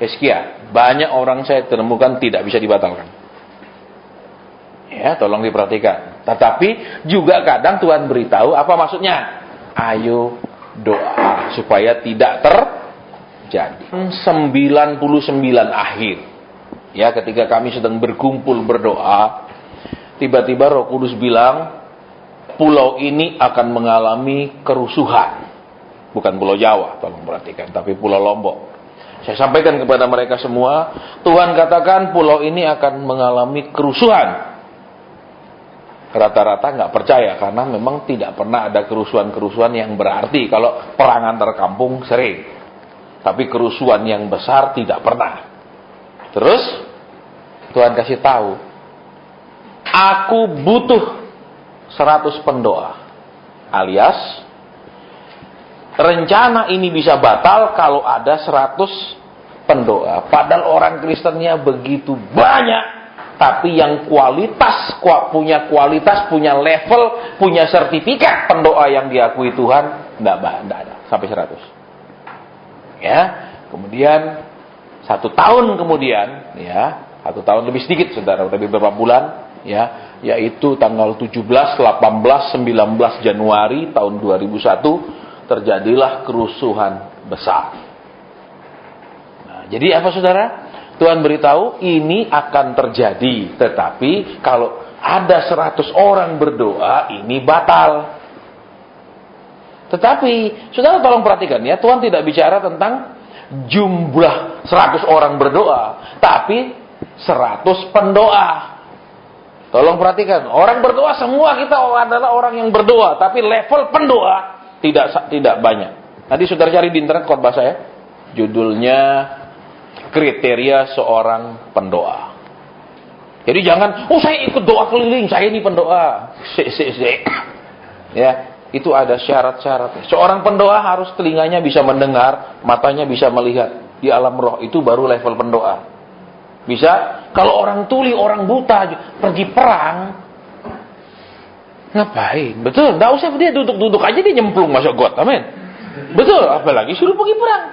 Speaker 1: Heskia, banyak orang saya temukan tidak bisa dibatalkan. Ya, tolong diperhatikan. Tetapi juga kadang Tuhan beritahu, apa maksudnya? Ayo doa supaya tidak terjadi. 99 akhir. Ya, ketika kami sedang berkumpul berdoa, tiba-tiba Roh Kudus bilang, pulau ini akan mengalami kerusuhan. Bukan Pulau Jawa, tolong perhatikan, tapi Pulau Lombok. Saya sampaikan kepada mereka semua, Tuhan katakan pulau ini akan mengalami kerusuhan. Rata-rata nggak percaya karena memang tidak pernah ada kerusuhan-kerusuhan yang berarti. Kalau perang antar kampung sering, tapi kerusuhan yang besar tidak pernah. Terus Tuhan kasih tahu, aku butuh 100 pendoa. Alias rencana ini bisa batal kalau ada 100 pendoa. Padahal orang Kristennya begitu banyak. Tapi yang punya kualitas, punya level, punya sertifikat pendoa yang diakui Tuhan, tidak ada sampai 100. Ya, kemudian 1 tahun kemudian, ya, 1 tahun lebih sedikit, saudara, lebih beberapa bulan, ya, yaitu tanggal 17, 18, 19 Januari tahun 2001 terjadilah kerusuhan besar. Nah, jadi apa, saudara? Tuhan beritahu ini akan terjadi, tetapi kalau ada 100 orang berdoa ini batal. Tetapi saudara tolong perhatikan ya, Tuhan tidak bicara tentang jumlah 100 orang berdoa, tapi 100 pendoa. Tolong perhatikan, orang berdoa semua kita adalah orang yang berdoa, tapi level pendoa tidak banyak. Nanti saudara cari di internet khotbah saya, judulnya kriteria seorang pendoa. Jadi jangan, oh saya ikut doa keliling, saya ini pendoa. Ya, itu ada syarat-syaratnya. Seorang pendoa harus telinganya bisa mendengar, matanya bisa melihat di alam roh. Itu baru level pendoa. Bisa, kalau orang tuli, orang buta pergi perang, ngapain? Betul, nggak usah dia duduk-duduk aja dia nyemplung masuk got, amin. Betul, apalagi suruh pergi perang.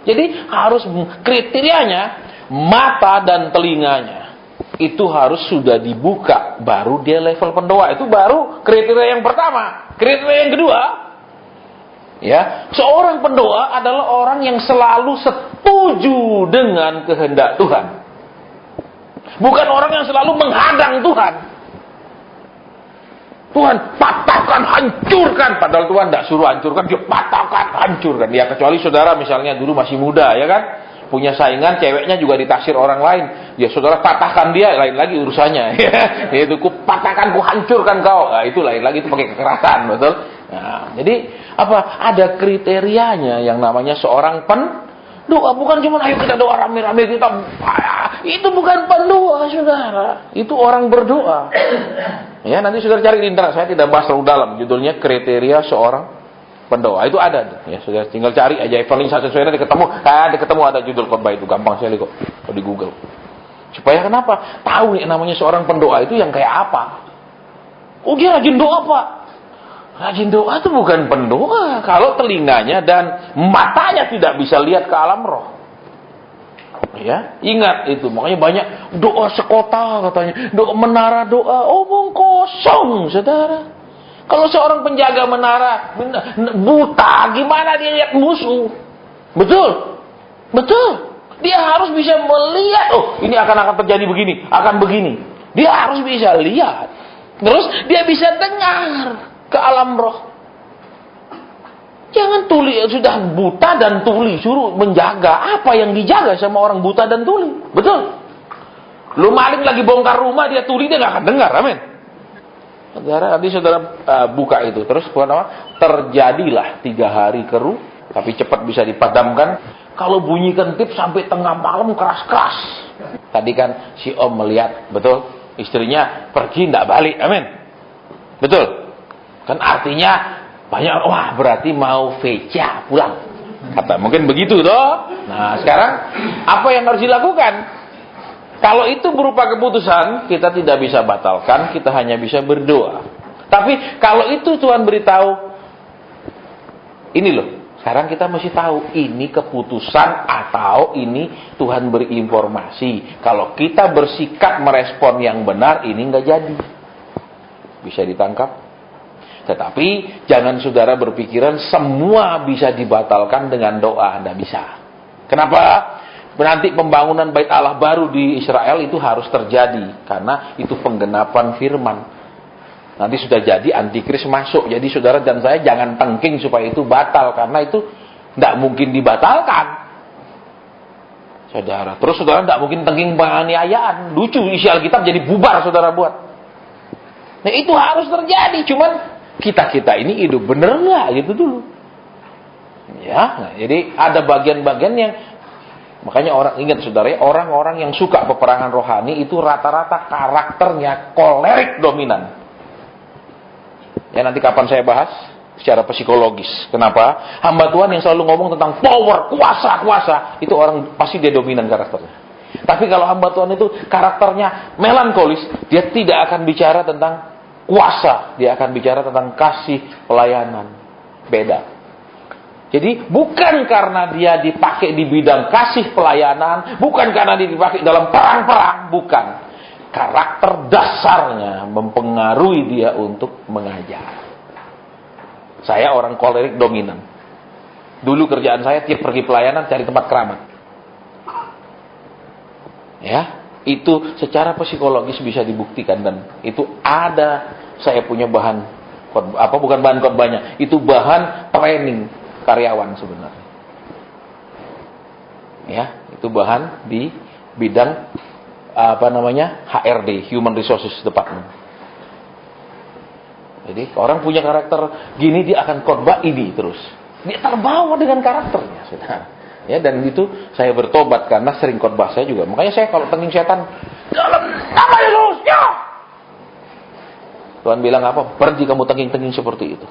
Speaker 1: Jadi harus kriterianya mata dan telinganya itu harus sudah dibuka, baru dia level pendoa. Itu baru kriteria yang pertama. Kriteria yang kedua, ya, seorang pendoa adalah orang yang selalu setuju dengan kehendak Tuhan. Bukan orang yang selalu menghadang Tuhan. Tuhan, patahkan, hancurkan. Padahal Tuhan tidak suruh hancurkan, dia patahkan, hancurkan. Ya, kecuali saudara misalnya dulu masih muda, ya kan? Punya saingan, ceweknya juga ditaksir orang lain. Ya, saudara patahkan dia, lain lagi urusannya. Yaitu, ku patahkan, ku hancurkan kau. Nah, itu lain lagi, itu pakai kekerasan, betul? Nah, jadi, apa? Ada kriterianya yang namanya seorang pendoa. Bukan cuma, ayo kita doa rame-rame, kita... Itu bukan pendoa, saudara. Itu orang berdoa. Ya, nanti saudara cari di internet, saya tidak bahas terlalu dalam. Judulnya kriteria seorang pendoa. Itu ada. Ya, saudara tinggal cari aja Evelyn Sassoena ketemu. Ketemu ada judul khotbah itu, gampang sekali kok. Kalau di Google. Supaya kenapa? Tahu nih namanya seorang pendoa itu yang kayak apa. Oh, dia rajin doa, Pak. Rajin doa itu bukan pendoa kalau telinganya dan matanya tidak bisa lihat ke alam roh. Ya, ingat itu. Makanya banyak doa sekota katanya, doa menara doa, omong kosong, saudara. Kalau seorang penjaga menara buta, gimana dia lihat musuh? Betul, betul. Dia harus bisa melihat. Oh, ini akan terjadi begini, akan begini. Dia harus bisa lihat. Terus dia bisa dengar ke alam roh. Jangan tuli sudah buta dan tuli suruh menjaga. Apa yang dijaga sama orang buta dan tuli? Betul. Lu maling lagi bongkar rumah, dia tuli, dia nggak akan dengar. Amin. Saudara, nanti saudara buka itu. Terus terjadilah 3 hari keruh, tapi cepat bisa dipadamkan. Kalau bunyi kentip sampai tengah malam keras-keras. Tadi kan si Om melihat, betul, istrinya pergi tidak balik. Amin. Betul. Kan artinya banyak, wah berarti mau veja pulang. Kata mungkin begitu toh. Nah, sekarang apa yang harus dilakukan? Kalau itu berupa keputusan, kita tidak bisa batalkan, kita hanya bisa berdoa. Tapi kalau itu Tuhan beritahu, ini loh, sekarang kita mesti tahu ini keputusan atau ini Tuhan beri informasi. Kalau kita bersikap merespon yang benar, ini nggak jadi. Bisa ditangkap? Tetapi jangan saudara berpikiran semua bisa dibatalkan dengan doa. Tidak bisa. Kenapa? Nanti pembangunan bait Allah baru di Israel itu harus terjadi. Karena itu penggenapan firman. Nanti sudah jadi antikris masuk. Jadi saudara dan saya jangan tengking supaya itu batal. Karena itu tidak mungkin dibatalkan. Saudara. Terus saudara tidak mungkin tengking penganiayaan. Lucu isi Alkitab jadi bubar saudara buat. Nah itu harus terjadi. Cuman kita ini hidup bener nggak gitu dulu, ya. Nah, jadi ada bagian-bagian yang makanya orang ingat saudara, orang-orang yang suka peperangan rohani itu rata-rata karakternya kolerik dominan. Ya nanti kapan saya bahas secara psikologis. Kenapa? Hamba Tuhan yang selalu ngomong tentang power, kuasa, itu orang pasti dia dominan karakternya. Tapi kalau hamba Tuhan itu karakternya melankolis, dia tidak akan bicara tentang kuasa, dia akan bicara tentang kasih pelayanan. Beda. Jadi bukan karena dia dipakai di bidang kasih pelayanan, bukan karena dia dipakai dalam perang-perang, bukan. Karakter dasarnya mempengaruhi dia untuk mengajar. Saya orang kolerik dominan. Dulu kerjaan saya tiap pergi pelayanan cari tempat keramat. Ya. Itu secara psikologis bisa dibuktikan dan itu ada, saya punya bahan bukan bahan khotbahnya, itu bahan training karyawan sebenarnya. Ya, itu bahan di bidang HRD, Human Resources Department. Jadi orang punya karakter gini dia akan khotbah ini terus. Dia terbawa dengan karakternya, saudara. Ya, dan itu saya bertobat karena sering khotbah saya juga. Makanya saya kalau tengking setan Dalam nama Yesus, ya. Tuhan bilang apa? Pergi kamu tengking-tengking seperti itu.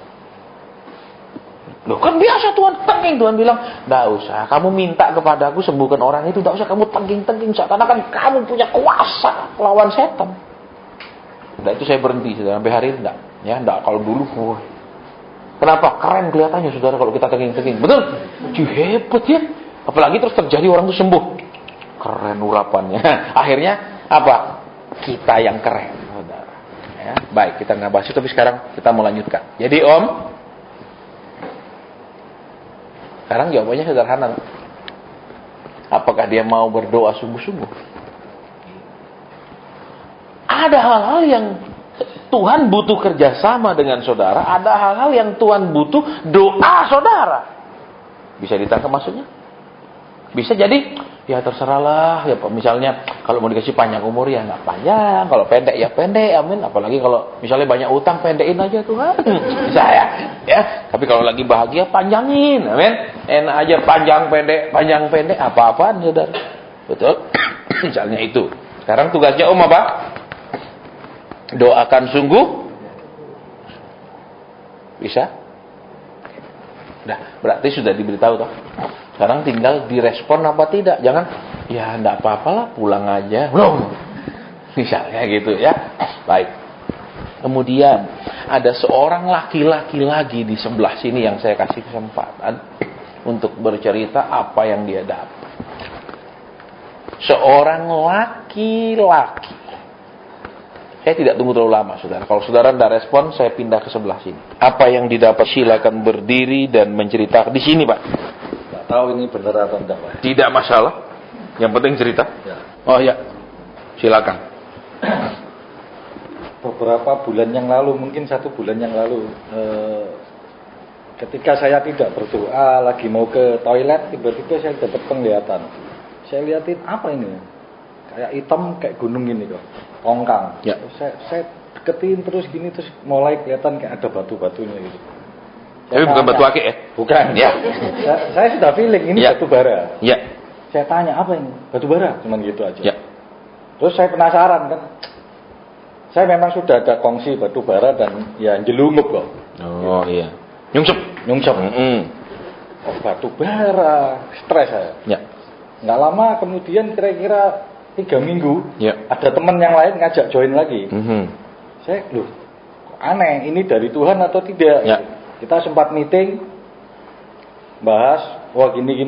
Speaker 1: Loh kan biasa Tuhan tengking. Tuhan bilang, tidak usah. Kamu minta kepada aku sembuhkan orang itu. Tidak usah kamu tengking-tengking. Karena kan kamu punya kuasa lawan setan. Nah itu saya berhenti. Sampai hari ini tidak. Ya, tidak. Kalau dulu, kenapa? Keren kelihatannya saudara kalau kita tengking-tengking. Betul? Hebat ya. Apalagi terus terjadi orang itu sembuh. Keren urapannya. Akhirnya apa? Kita yang keren, saudara. Ya, baik, kita nggak bahas itu, tapi sekarang kita mau lanjutkan. Jadi Om, sekarang jawabannya sederhana. Apakah dia mau berdoa sungguh-sungguh? Ada hal-hal yang Tuhan butuh kerjasama dengan saudara. Ada hal-hal yang Tuhan butuh doa saudara. Bisa ditangkap maksudnya? Bisa jadi, ya terserahlah. Ya, misalnya kalau mau dikasih panjang umur ya nggak panjang. Kalau pendek ya pendek, amin. Apalagi kalau misalnya banyak utang, pendekin aja Tuhan. Bisa ya. Tapi kalau lagi bahagia, panjangin, amin. Enak aja panjang pendek, apa-apaan saudara. Betul? Misalnya itu. Sekarang tugasnya Om apa? Doakan sungguh. Bisa? Nah, berarti sudah diberitahu toh. Sekarang tinggal direspon apa tidak. Jangan, ya enggak apa-apalah, pulang aja. Belum. Misalnya gitu ya. Baik. Kemudian ada seorang laki-laki lagi di sebelah sini yang saya kasih kesempatan untuk bercerita apa yang dia dapat. Seorang laki-laki. Saya tidak tunggu terlalu lama, saudara. Kalau saudara tidak respon, saya pindah ke sebelah sini. Apa yang didapat, silakan berdiri dan menceritakan. Di sini, Pak.
Speaker 4: Tidak tahu ini benar atau tidak, Pak.
Speaker 1: Tidak masalah. Yang penting cerita.
Speaker 4: Ya.
Speaker 1: Oh ya, silakan.
Speaker 4: Beberapa bulan yang lalu, mungkin 1 bulan yang lalu, ketika saya tidak berdoa, lagi mau ke toilet, tiba-tiba saya dapat penglihatan. Saya lihatin, apa ini? Kayak hitam, kayak gunung gini kok. Longkang.
Speaker 1: Ya.
Speaker 4: Saya deketin terus gini, terus mulai kelihatan kayak ada batu-batunya gitu.
Speaker 1: Tapi bukan batu akik ya?
Speaker 4: Bukan.
Speaker 1: Ya.
Speaker 4: Saya sudah feeling ini
Speaker 1: Ya.
Speaker 4: batu bara.
Speaker 1: Ya.
Speaker 4: Saya tanya, apa ini? Batu bara? Cuman gitu aja.
Speaker 1: Ya.
Speaker 4: Terus saya penasaran kan. Saya memang sudah ada kongsi batu bara dan ya jelungup kok.
Speaker 1: Oh iya. Nyungsep.
Speaker 4: Oh, batu bara, stres saya.
Speaker 1: Ya.
Speaker 4: Nggak lama kemudian kira-kira 3 minggu,
Speaker 1: Ya.
Speaker 4: ada teman yang lain ngajak join lagi.
Speaker 1: Mhm.
Speaker 4: Saya, loh, kok aneh, ini dari Tuhan atau tidak?
Speaker 1: Ya.
Speaker 4: Kita sempat meeting, bahas, wah gini.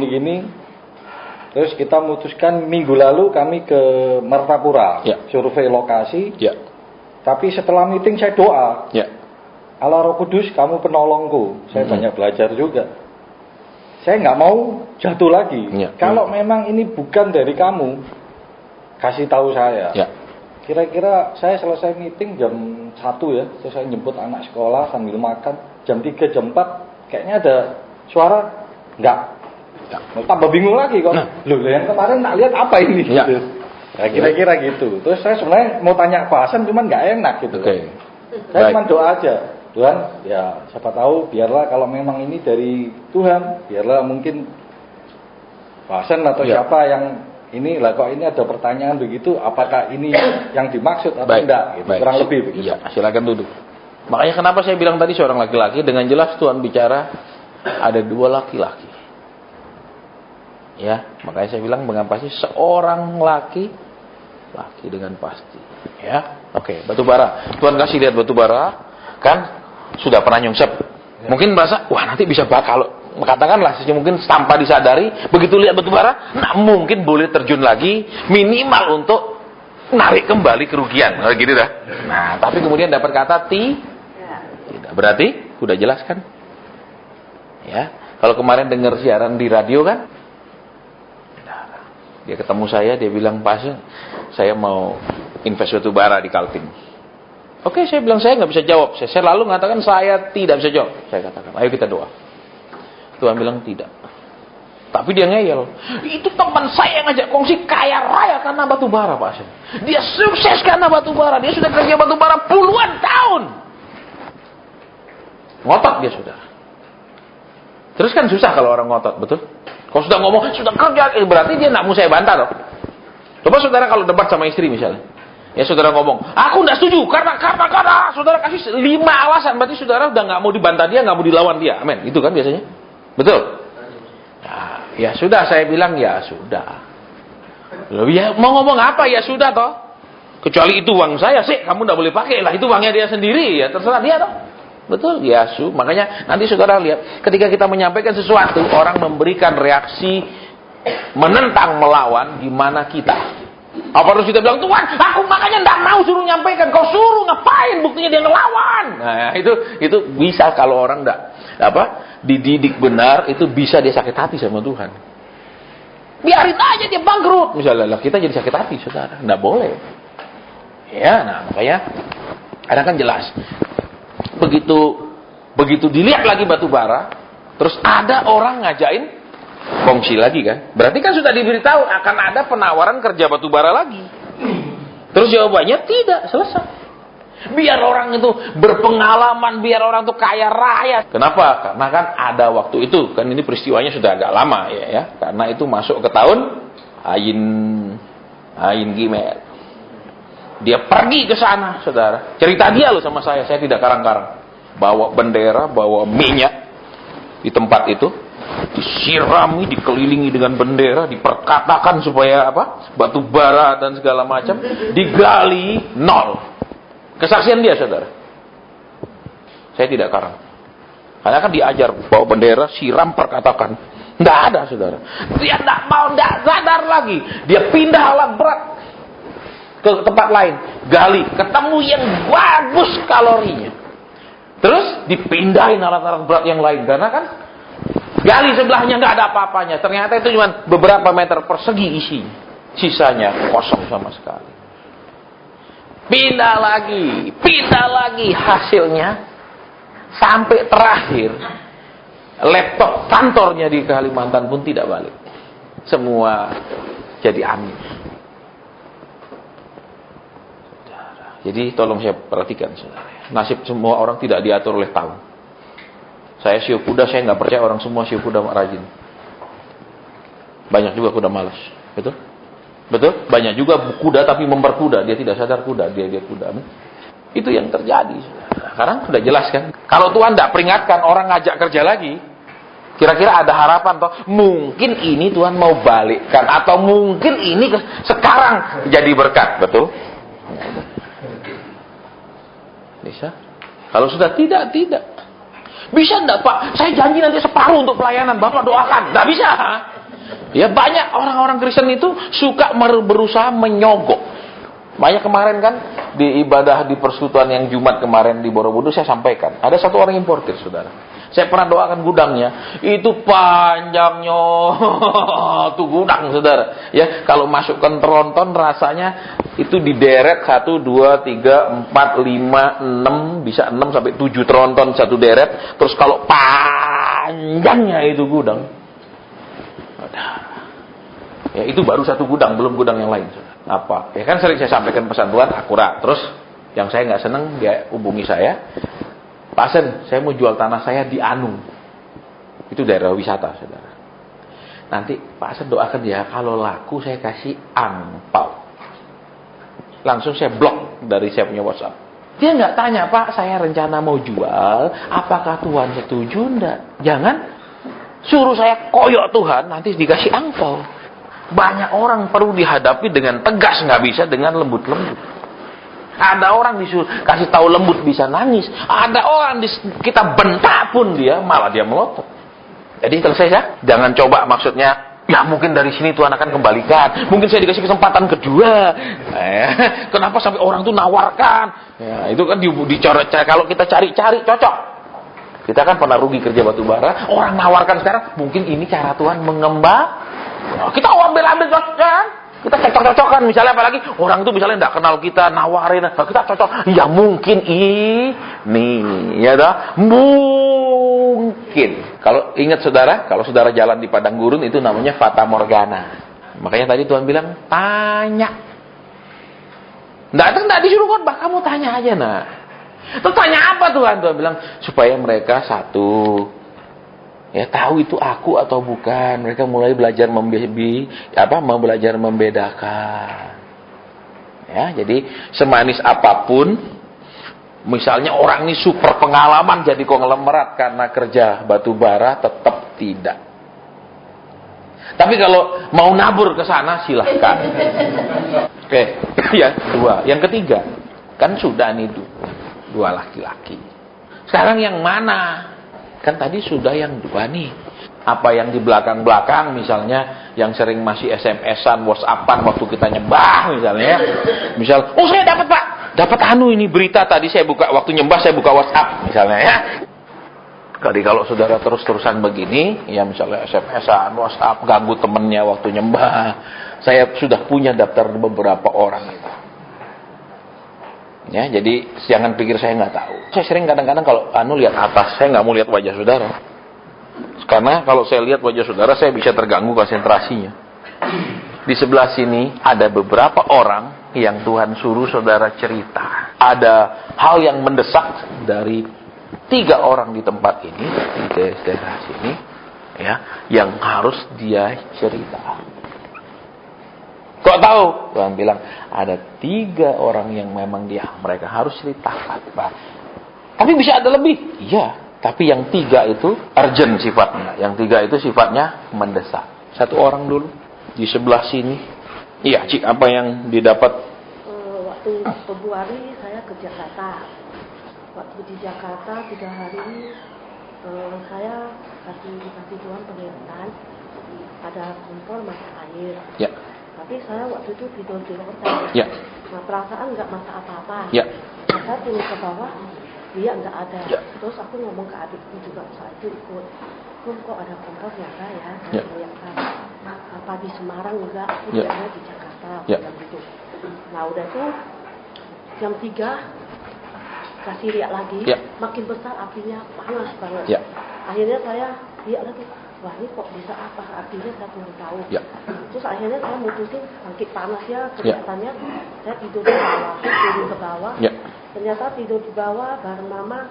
Speaker 4: Terus kita memutuskan minggu lalu kami ke Martapura,
Speaker 1: Ya.
Speaker 4: survei lokasi.
Speaker 1: Ya.
Speaker 4: Tapi setelah meeting saya doa,
Speaker 1: Ya.
Speaker 4: Allah Roh Kudus, kamu penolongku. Saya banyak belajar juga. Saya nggak mau jatuh lagi.
Speaker 1: Ya.
Speaker 4: Kalau memang ini bukan dari kamu, kasih tahu saya.
Speaker 1: Ya.
Speaker 4: Kira-kira saya selesai meeting jam 1 ya, terus saya jemput anak sekolah sambil makan. Jam 3, jam 4, kayaknya ada suara, enggak.
Speaker 1: Ya.
Speaker 4: Tambah bingung lagi kok.
Speaker 1: Nah.
Speaker 4: Loh, yang kemarin tak lihat apa ini?
Speaker 1: Ya.
Speaker 4: Gitu. Nah, kira-kira gitu. Terus saya sebenarnya mau tanya bahasan, cuman nggak enak gitu.
Speaker 1: Oke.
Speaker 4: Saya
Speaker 1: Baik.
Speaker 4: cuma doa aja. Tuhan, ya siapa tahu biarlah kalau memang ini dari Tuhan, biarlah mungkin bahasan atau
Speaker 1: Ya.
Speaker 4: siapa yang ini lah kok ini ada pertanyaan begitu, apakah ini yang dimaksud atau
Speaker 1: Baik.
Speaker 4: enggak gitu.
Speaker 1: Baik.
Speaker 4: Kurang lebih begitu.
Speaker 1: Ya, silakan duduk. Makanya kenapa saya bilang tadi seorang laki-laki, dengan jelas Tuhan bicara ada 2 laki-laki. Ya, makanya saya bilang dengan pasti seorang laki dengan pasti. Ya. Oke, batu bara. Tuhan kasih lihat batu bara, kan sudah pernah nyungsep. Mungkin merasa, wah nanti bisa bakal, katakanlah mungkin tanpa disadari, begitu lihat batu bara, nah mungkin boleh terjun lagi, minimal untuk narik kembali kerugian, gitu dah. Nah, tapi kemudian dapat kata tidak. Berarti udah jelas kan? Ya, kalau kemarin dengar siaran di radio kan, dia ketemu saya, dia bilang, Pak, saya mau invest batu bara di Kaltim. Oke, saya bilang saya nggak bisa jawab. Saya selalu mengatakan saya tidak bisa jawab. Saya katakan, ayo kita doa. Tuhan bilang tidak. Tapi dia ngeyel. Itu teman saya yang ngajak kongsi kaya raya karena batu bara, Pak. Dia sukses karena batu bara. Dia sudah kerja batu bara puluhan tahun. Ngotot dia sudah. Terus kan susah kalau orang ngotot, betul? Kalau sudah ngomong, sudah kerja, berarti dia nggak mau saya bantah loh. Coba saudara kalau debat sama istri misalnya. Ya saudara ngomong, aku nggak setuju karena saudara kasih 5 alasan, berarti saudara udah nggak mau dibantah dia, nggak mau dilawan dia, amin. Itu kan biasanya, betul? Nah, ya sudah, saya bilang ya sudah. Loh, ya mau ngomong apa ya sudah toh. Kecuali itu uang saya sih, kamu nggak boleh pakai lah, itu uangnya dia sendiri, ya terserah dia toh. Betul, ya makanya nanti saudara lihat, ketika kita menyampaikan sesuatu, orang memberikan reaksi menentang, melawan, gimana kita? Apa harus kita bilang, Tuhan, aku makanya tidak mau suruh nyampaikan, kau suruh ngapain, buktinya dia ngelawan. Nah, itu bisa kalau orang dididik benar, itu bisa dia sakit hati sama Tuhan. Biarin aja dia bangkrut, misalnya kita jadi sakit hati, saudara, tidak boleh. Ya, nah makanya ada kan jelas. Begitu dilihat lagi batu bara, terus ada orang ngajain kongsi lagi kan. Berarti kan sudah diberitahu akan ada penawaran kerja batu bara lagi. Terus jawabannya tidak, selesai. Biar orang itu berpengalaman, biar orang itu kaya raya. Kenapa? Karena kan ada waktu itu, kan ini peristiwanya sudah agak lama ya. Karena itu masuk ke tahun Ayin Gimel. Dia pergi ke sana, saudara. Cerita dia loh sama saya tidak karang-karang. Bawa bendera, bawa minyak di tempat itu. Disirami, dikelilingi dengan bendera, diperkatakan supaya batu bara dan segala macam, digali, nol. Kesaksian dia, saudara. Saya tidak karang. Karena kan diajar bawa bendera, siram, perkatakan. Tidak ada, saudara. Dia tidak mau, tidak sadar lagi. Dia pindah alat berat ke tempat lain, gali, ketemu yang bagus kalorinya. Terus dipindahin alat-alat berat yang lain, karena kan gali sebelahnya nggak ada apa-apanya. Ternyata itu cuma beberapa meter persegi isinya. Sisanya kosong sama sekali. Pindah lagi. Hasilnya sampai terakhir laptop kantornya di Kalimantan pun tidak balik. Semua jadi amin. Jadi tolong saya perhatikan, saudara. Nasib semua orang tidak diatur oleh tahun. Saya siu kuda, saya nggak percaya orang semua siu kuda rajin. Banyak juga kuda malas, betul? Betul? Banyak juga kuda tapi memperkuda, dia tidak sadar kuda, dia kuda. Itu yang terjadi. Sekarang sudah jelas kan? Kalau Tuhan tidak peringatkan, orang ngajak kerja lagi, kira-kira ada harapan toh? Mungkin ini Tuhan mau balikkan, atau mungkin ini sekarang jadi berkat, betul? Bisa? Kalau sudah tidak. Bisa enggak Pak? Saya janji nanti separuh untuk pelayanan. Bapak doakan. Enggak bisa. Ya banyak orang-orang Kristen itu suka berusaha menyogok. Banyak kemarin kan di ibadah di persekutuan yang Jumat kemarin di Borobudur saya sampaikan. Ada satu orang importir, saudara. Saya pernah doakan gudangnya. Itu panjangnya tuh gudang, saudara. Ya, kalau masukkan tronton rasanya itu dideret 1, 2, 3, 4, 5, 6, bisa 6 sampai 7 tronton satu deret. Terus kalau panjangnya itu gudang. Ya itu baru satu gudang, belum gudang yang lain. Apa? Ya kan sering saya sampaikan pesan Tuhan akurat. Terus yang saya nggak seneng dia hubungi saya. Pak Sen, saya mau jual tanah saya di Anung. Itu daerah wisata, saudara. Nanti Pak Sen doakan dia, kalau laku saya kasih angpau. Langsung saya blok dari saya punya WhatsApp. Dia nggak tanya, Pak, saya rencana mau jual, apakah Tuhan setuju enggak? Jangan suruh saya koyok Tuhan, nanti dikasih angpau. Banyak orang perlu dihadapi dengan tegas, nggak bisa dengan lembut-lembut. Ada orang disuruh kasih tahu lembut bisa nangis. Ada orang kita bentak pun malah dia melotot. Jadi selesai ya. Jangan coba maksudnya, ya mungkin dari sini Tuhan akan kembalikan. Mungkin saya dikasih kesempatan kedua. Kenapa sampai orang tuh nawarkan? Ya, itu kan dicoret. Kalau kita cari-cari cocok. Kita kan pernah rugi kerja batu bara. Orang nawarkan sekarang, mungkin ini cara Tuhan mengembang. Kita ambil kan? Kita cocok-cocokan, misalnya apalagi orang itu misalnya tidak kenal kita, nawarin, kita cocok, ya mungkin ini, ya dah, mungkin. Kalau ingat saudara, kalau saudara jalan di padang gurun itu namanya fata morgana. Makanya tadi Tuhan bilang, tanya. Tidak disuruh khotbah, kamu tanya aja nak. Terus tanya apa Tuhan? Tuhan bilang, supaya mereka satu, ya tahu itu aku atau bukan. Mereka mulai belajar belajar membedakan. Ya, jadi semanis apapun, misalnya orang ini super pengalaman jadi konglomerat karena kerja batu bara, tetap tidak. Tapi kalau mau nabur ke sana silahkan. Oke, ya dua. Yang ketiga, kan sudah nih dua laki-laki. Sekarang yang mana? Kan tadi sudah yang dua nih. Apa yang di belakang-belakang misalnya yang sering masih SMS-an, WhatsApp-an waktu kita nyembah misalnya. Misal, oh saya dapat Pak, dapat ini berita tadi saya buka waktu nyembah saya buka WhatsApp misalnya ya. Kalau saudara terus-terusan begini, ya misalnya SMS-an, WhatsApp, ganggu temennya waktu nyembah. Saya sudah punya daftar beberapa orang itu. Ya, jadi jangan pikir saya nggak tahu. Saya sering kadang-kadang kalau lihat atas, saya nggak mau lihat wajah saudara. Karena kalau saya lihat wajah saudara, saya bisa terganggu konsentrasinya. Di sebelah sini ada beberapa orang yang Tuhan suruh saudara cerita. Ada hal yang mendesak dari 3 orang di tempat ini, di daerah sini, ya, yang harus dia cerita. Kok tahu? Tuhan bilang ada 3 orang yang memang mereka harus ceritakan. Tapi bisa ada lebih, iya. Tapi yang 3 itu urgent sifatnya. Yang 3 itu sifatnya mendesak. 1 orang dulu di sebelah sini. Iya, Cik, apa yang didapat?
Speaker 2: Waktu Februari saya ke Jakarta. Waktu di Jakarta 3 hari saya dikasih Tuhan penglihatan ada kompor masak air.
Speaker 1: Ya.
Speaker 2: Tapi saya waktu itu tidur di hotel.
Speaker 1: Ya.
Speaker 2: Nah, perasaan nggak masak apa-apa.
Speaker 1: Ya.
Speaker 2: Nah, saya turun ke bawah, dia nggak ada.
Speaker 1: Ya.
Speaker 2: Terus aku ngomong ke adikku juga saat itu ikut. Kok ada kompor ya kak ya?
Speaker 1: Ya.
Speaker 2: Saya apa di Semarang enggak? Aku
Speaker 1: Ya.
Speaker 2: biasanya di Jakarta.
Speaker 1: Ya.
Speaker 2: Gitu. Nah udah tuh jam 3 kasih lihat lagi,
Speaker 1: Ya.
Speaker 2: makin besar apinya, panas banget.
Speaker 1: Ya.
Speaker 2: Akhirnya saya lihat lagi, wah ini kok bisa apa? Artinya saya kurang tahu.
Speaker 1: Ya.
Speaker 2: Terus akhirnya saya mutusin saking panasnya kelihatannya saya tidur di bawah, turun ke bawah.
Speaker 1: Ya.
Speaker 2: Ternyata tidur di bawah bareng mama.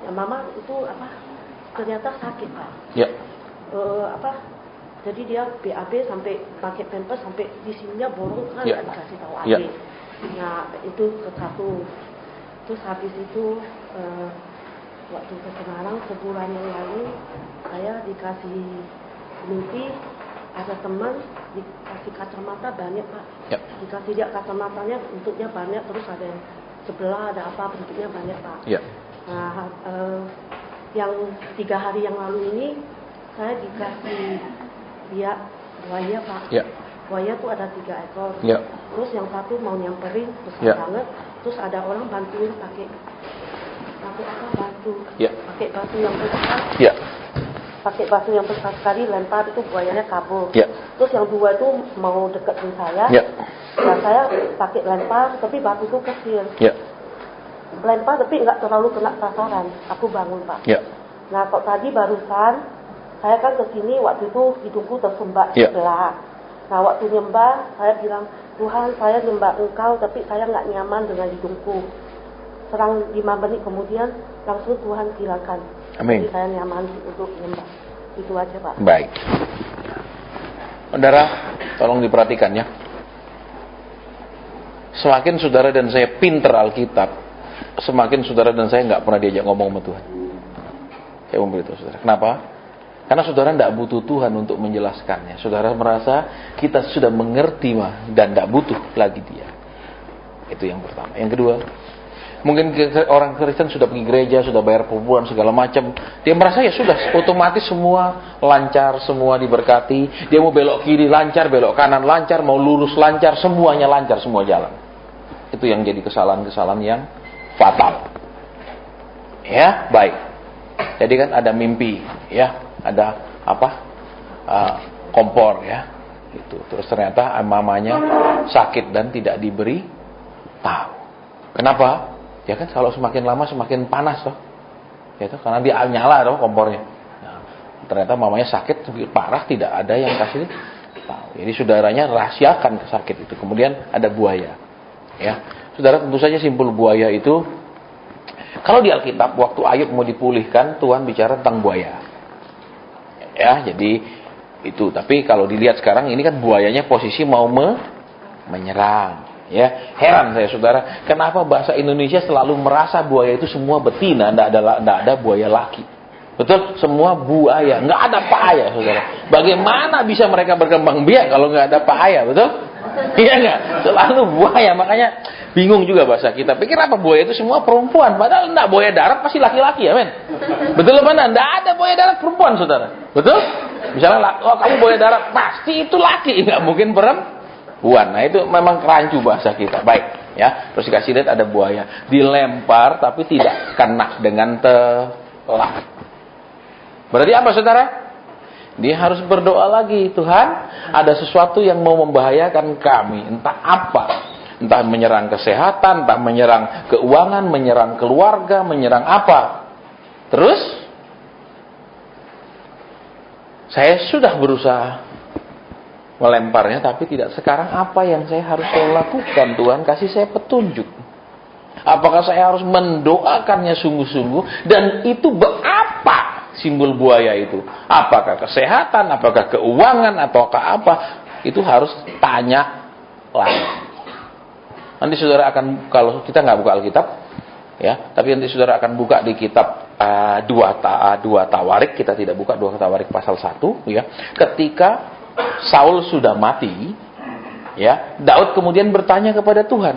Speaker 2: Ya mama itu ternyata sakit Pak.
Speaker 1: Ya.
Speaker 2: Jadi dia BAB sampai pakai pampers sampai di sininya bolong kan
Speaker 1: Ya.
Speaker 2: nggak dikasih tahu
Speaker 1: Ya.
Speaker 2: adik. Nah itu ke satu. Terus habis itu waktu ke Semarang sebulan yang lalu saya dikasih mimpi ada teman dikasih kacamata banyak Pak.
Speaker 1: Ya.
Speaker 2: Dikasih dia kacamatanya bentuknya banyak, terus ada yang sebelah ada apa bentuknya banyak Pak.
Speaker 1: Ya.
Speaker 2: Nah yang 3 hari yang lalu ini saya dikasih dia buaya Pak.
Speaker 1: Ya.
Speaker 2: Buaya tuh ada 3 ekor.
Speaker 1: Ya.
Speaker 2: Terus yang satu mau nyamperin besar
Speaker 1: Ya.
Speaker 2: banget. Terus ada orang bantuin pakai batu.
Speaker 1: Ya.
Speaker 2: Pakai batu yang besar.
Speaker 1: Ya.
Speaker 2: Pakai batu yang besar sekali lempar itu buayanya kabur.
Speaker 1: Ya.
Speaker 2: Terus yang 2 itu mau deketin saya.
Speaker 1: Ya.
Speaker 2: Nah saya pakai lempar tapi batu itu kecil.
Speaker 1: Ya.
Speaker 2: Lempar tapi nggak terlalu kena sasaran. Aku bangun Pak.
Speaker 1: Ya.
Speaker 2: Nah kok tadi barusan saya kan kesini waktu itu hidungku tersumbat
Speaker 1: Ya.
Speaker 2: sebelah. Nah waktu nyembah saya bilang Tuhan saya nyembah Engkau tapi saya nggak nyaman dengan hidungku. Serang 5 menit kemudian langsung Tuhan silakan.
Speaker 1: Amin.
Speaker 2: Jadi saya nyaman untuk nyembah. Itu aja Pak.
Speaker 1: Baik. Saudara, tolong diperhatikan ya. Semakin saudara dan saya pinter Alkitab, semakin saudara dan saya nggak pernah diajak ngomong sama Tuhan. Saya mau beritahu saudara. Kenapa? Karena saudara tidak butuh Tuhan untuk menjelaskannya. Saudara merasa kita sudah mengerti dan tidak butuh lagi Dia. Itu yang pertama. Yang kedua, mungkin orang Kristen sudah pergi gereja, sudah bayar pembunuhan segala macam. Dia merasa ya sudah otomatis semua lancar, semua diberkati. Dia mau belok kiri lancar, belok kanan lancar, mau lurus lancar, semuanya lancar, semua jalan. Itu yang jadi kesalahan-kesalahan yang fatal. Ya, baik. Jadi kan ada mimpi, ya. Ada kompor ya itu. Terus ternyata mamanya sakit dan tidak diberi tahu. Kenapa? Ya kan kalau semakin lama semakin panas toh. Ya toh karena dia nyala toh kompornya. Nah, ternyata mamanya sakit parah, tidak ada yang kasih tahu. Jadi saudaranya rahasiakan sakit itu. Kemudian ada buaya. Ya. Saudara tentu saja simpul buaya itu kalau di Alkitab waktu Ayub mau dipulihkan Tuhan bicara tentang buaya. Ya, jadi itu. Tapi kalau dilihat sekarang ini kan buayanya posisi mau menyerang. Ya, heran saya saudara, kenapa bahasa Indonesia selalu merasa buaya itu semua betina, enggak ada buaya laki. Betul? Semua buaya, enggak ada paaya, saudara. Bagaimana bisa mereka berkembang biak kalau enggak ada paaya, betul? Iya enggak? Selalu buaya, makanya bingung juga bahasa kita. Pikir apa buaya itu semua perempuan, padahal enggak, buaya darat pasti laki-laki, ya men? Betul apa enggak? Enggak ada buaya darat perempuan, saudara. Betul? Misalnya, oh kamu buaya darat, pasti itu laki, enggak mungkin perempuan. Nah itu memang rancu bahasa kita. Baik, ya. Terus dikasih lihat ada buaya, dilempar tapi tidak kena dengan telak. Berarti apa, saudara? Dia harus berdoa lagi, Tuhan, ada sesuatu yang mau membahayakan kami, entah apa. Entah menyerang kesehatan, entah menyerang keuangan, menyerang keluarga, menyerang apa. Terus saya sudah berusaha melemparnya, tapi tidak. Sekarang apa yang saya harus lakukan, Tuhan? Kasih saya petunjuk. Apakah saya harus mendoakannya sungguh-sungguh? Dan itu apa simbol buaya itu? Apakah kesehatan, apakah keuangan, ataukah apa? Itu harus tanya lagi. Nanti saudara akan, kalau kita nggak buka Alkitab, ya, tapi nanti saudara akan buka di kitab 2 Tawarik. Kita tidak buka 2 Tawarik pasal 1, ya. Ketika Saul sudah mati, ya, Daud kemudian bertanya kepada Tuhan,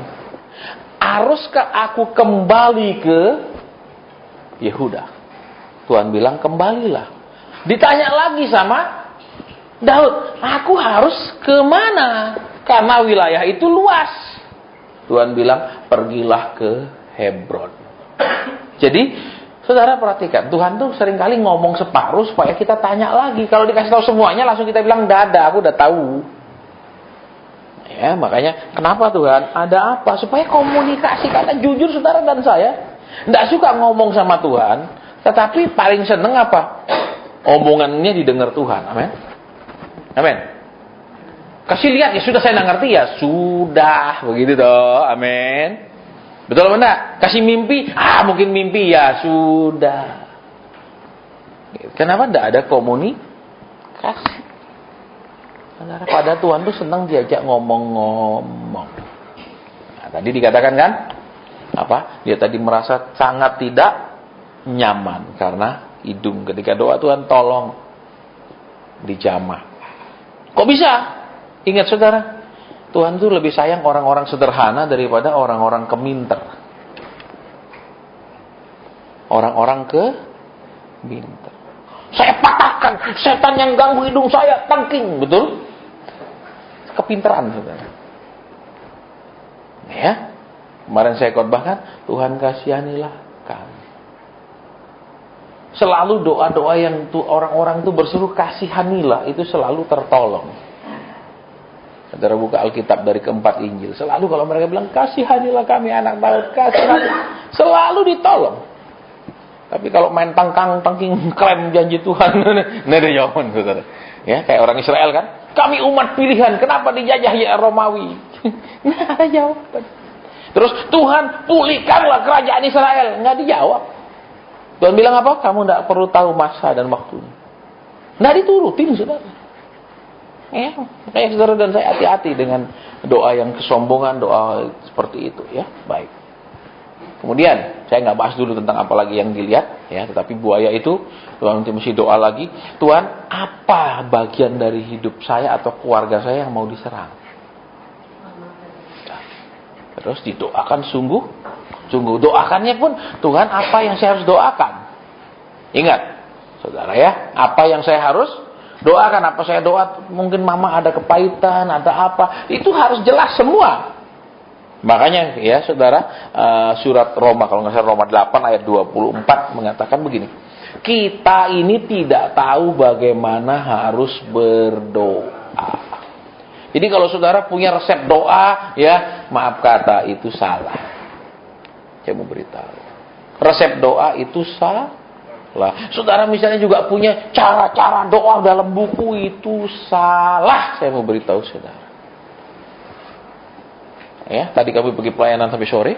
Speaker 1: haruskah aku kembali ke Yehuda? Tuhan bilang, kembalilah. Ditanya lagi sama Daud, aku harus kemana? Karena wilayah itu luas. Tuhan bilang, pergilah ke Hebron. Jadi saudara perhatikan, Tuhan tuh seringkali ngomong separuh supaya kita tanya lagi. Kalau dikasih tahu semuanya, langsung kita bilang, "Dada, aku udah tahu." Ya, makanya kenapa Tuhan? Ada apa? Supaya komunikasi. Karena jujur saudara dan saya enggak suka ngomong sama Tuhan, tetapi paling seneng apa? Omongannya didengar Tuhan. Amin. Amin. Kasih lihat, ya sudah, saya nggak ngerti, ya sudah, begitu toh. Amin. Betul apa enggak? Kasih mimpi, mungkin mimpi, ya sudah. Kenapa enggak ada komunikasi? Karena pada Tuhan tuh senang diajak ngomong-ngomong. Nah, tadi dikatakan kan, apa? Dia tadi merasa sangat tidak nyaman karena hidung. Ketika doa, Tuhan tolong dijamah. Kok bisa? Ingat saudara, Tuhan itu lebih sayang orang-orang sederhana daripada orang-orang keminter. Orang-orang keminter. Saya patahkan setan yang ganggu hidung saya, tangking, betul? Kepintaran, saudara. Ya, kemarin saya khotbahkan, Tuhan kasihanilah kami. Selalu doa-doa yang tuh orang-orang itu berseru kasihanilah, itu selalu tertolong. Saudara buka Alkitab dari keempat Injil, selalu kalau mereka bilang kasihanilah kami anak Daud, kasihanilah, selalu ditolong. Tapi kalau main tangking klaim janji Tuhan, nggak ada jawaban, saudara. Ya, kayak orang Israel kan, kami umat pilihan, kenapa dijajah ya Romawi? Nggak ada jawaban. Terus Tuhan pulihkanlah kerajaan Israel, nggak dijawab. Tuhan bilang apa? Kamu nggak perlu tahu masa dan waktunya. Nggak diturutin, saudara. Ya, makanya saudara dan saya hati-hati dengan doa yang kesombongan, doa seperti itu, ya. Baik. Kemudian saya nggak bahas dulu tentang apa lagi yang dilihat, ya. Tetapi buaya itu, Tuhan nanti mesti doa lagi. Tuhan, apa bagian dari hidup saya atau keluarga saya yang mau diserang? Terus didoakan sungguh. Doakannya pun, Tuhan, apa yang saya harus doakan? Ingat, saudara ya, apa yang saya harus doakan? Apa saya doa, mungkin mama ada kepahitan, ada apa, itu harus jelas semua. Makanya ya saudara, surat Roma, kalau nggak salah Roma 8 ayat 24 mengatakan begini, kita ini tidak tahu bagaimana harus berdoa. Jadi kalau saudara punya resep doa, ya maaf kata itu salah. Saya mau beritahu, resep doa itu salah. Saudara misalnya juga punya cara-cara doa dalam buku, itu salah. Saya mau beritahu saudara. Ya, tadi kami pergi pelayanan sampai sore.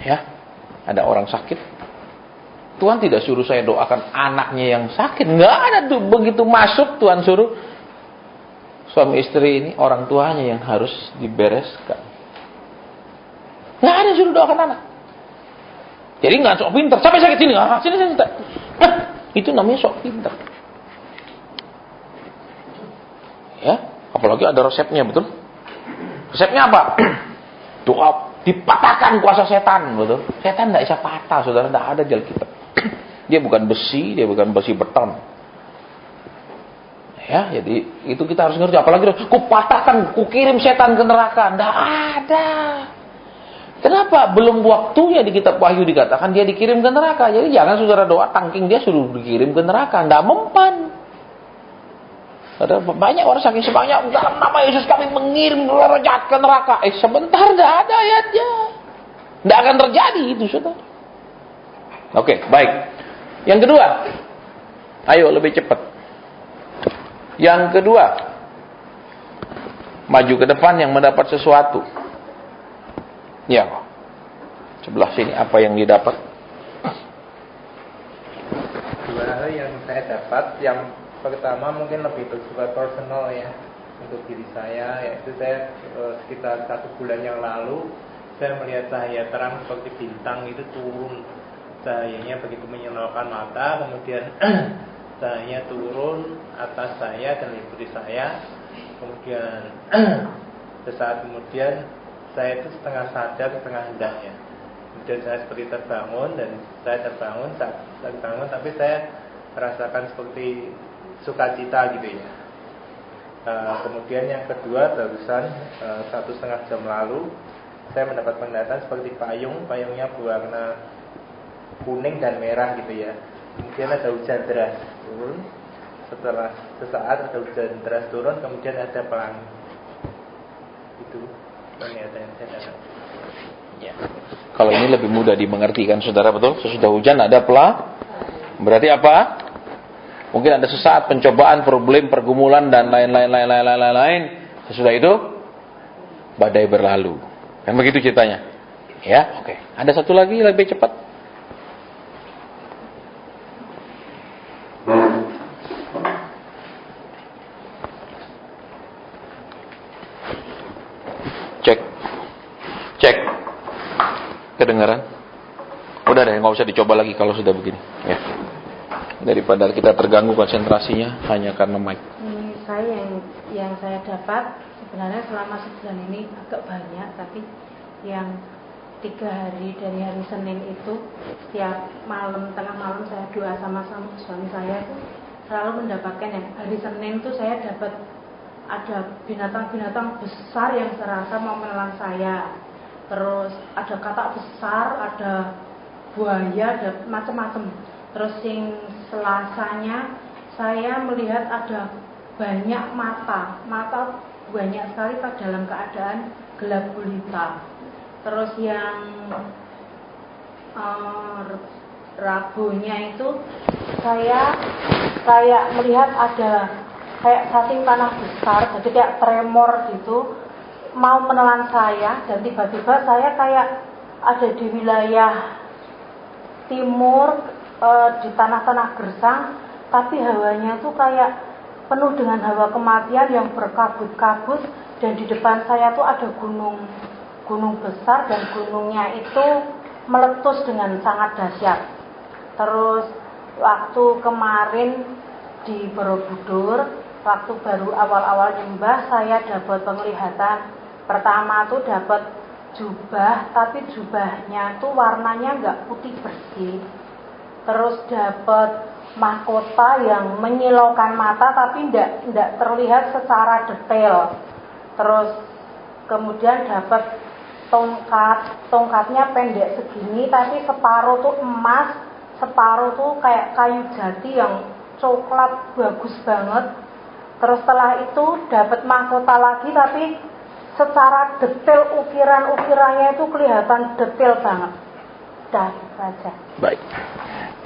Speaker 1: Ya, ada orang sakit. Tuhan tidak suruh saya doakan anaknya yang sakit. Nggak ada tuh. Begitu masuk Tuhan suruh suami istri ini orang tuanya yang harus dibereskan. Nggak ada suruh doakan anak. Jadi nggak sok pinter. Sampai sakit sini. Sini. Itu namanya sok pinter. Ya, apalagi ada resepnya, betul? Resepnya apa? Doa dipatahkan kuasa setan, betul? Setan tidak bisa patah, saudara, tidak ada di Alkitab. Dia bukan besi, dia bukan besi beton. Ya, jadi itu kita harus ngerti. Apalagi ku patahkan, ku kirim setan ke neraka. Tidak ada. Kenapa? Belum waktunya di kitab Wahyu dikatakan dia dikirim ke neraka. Jadi jangan saudara doa tangking dia suruh dikirim ke neraka. Tidak mempan. Ada banyak orang saking semangatnya, dalam nama Yesus kami mengirim roh jahat ke neraka. Sebentar, tidak ada ayatnya. Tidak akan terjadi itu, saudara. Oke, baik. Yang kedua, ayo lebih cepat. Yang kedua, maju ke depan yang mendapat sesuatu. Ya, sebelah sini apa yang didapat?
Speaker 5: Dua hal yang saya dapat, yang pertama mungkin lebih bersifat personal ya untuk diri saya, yaitu saya sekitar 1 bulan yang lalu saya melihat cahaya terang seperti bintang itu turun. Cahayanya begitu menyilaukan mata, kemudian cahayanya turun atas saya dan istri saya. Kemudian sesaat kemudian saya itu setengah sadar, setengah hendaknya. Kemudian saya seperti terbangun, dan saya terbangun, saat terbangun, tapi saya merasakan seperti sukacita gitu ya. Kemudian yang kedua, barusan 1,5 jam lalu saya mendapat penglihatan seperti payungnya berwarna kuning dan merah gitu ya. Kemudian ada hujan deras turun. Setelah sesaat ada hujan deras turun, kemudian ada pelangi. Itu penglihatan yang saya dapat.
Speaker 1: Ya. Kalau ini lebih mudah dimengerti kan, saudara, betul? Sesudah hujan ada berarti apa? Mungkin ada sesaat pencobaan, problem, pergumulan dan lain-lain. Sesudah itu badai berlalu. Kan begitu ceritanya. Ya, oke. Ada satu lagi lebih cepat. Cek. Kedengaran? Udah deh, nggak usah dicoba lagi kalau sudah begini. Ya. Daripada kita terganggu konsentrasinya hanya karena mic.
Speaker 6: Ini saya yang saya dapat sebenarnya selama sebulan ini agak banyak, tapi yang 3 hari dari hari Senin itu setiap malam, tengah malam saya doa sama suami saya itu selalu mendapatkan yang hari Senin itu saya dapat ada binatang-binatang besar yang serasa mau menelan saya. Terus ada katak besar, ada buaya, ada macam-macam. Terus yang Selasanya saya melihat ada banyak mata banyak sekali dalam keadaan gelap gulita. Terus yang Rabunya itu saya kayak melihat ada kayak cacing tanah besar, jadi kayak tremor gitu mau menelan saya, dan tiba-tiba saya kayak ada di wilayah timur di tanah-tanah gersang, tapi hawanya tuh kayak penuh dengan hawa kematian yang berkabut-kabut, dan di depan saya tuh ada gunung besar, dan gunungnya itu meletus dengan sangat dahsyat. Terus waktu kemarin di Borobudur, waktu baru awal-awal nyembah, saya dapat penglihatan. Pertama tuh dapat jubah, tapi jubahnya tuh warnanya nggak putih bersih. Terus dapat mahkota yang menyilaukan mata, tapi nggak terlihat secara detail. Terus kemudian dapat tongkatnya pendek segini, tapi separuh tuh emas, separuh tuh kayak kayu jati yang coklat bagus banget. Terus setelah itu dapat mahkota lagi, tapi secara detail ukirannya itu kelihatan detail banget. Dah saja.
Speaker 1: Baik.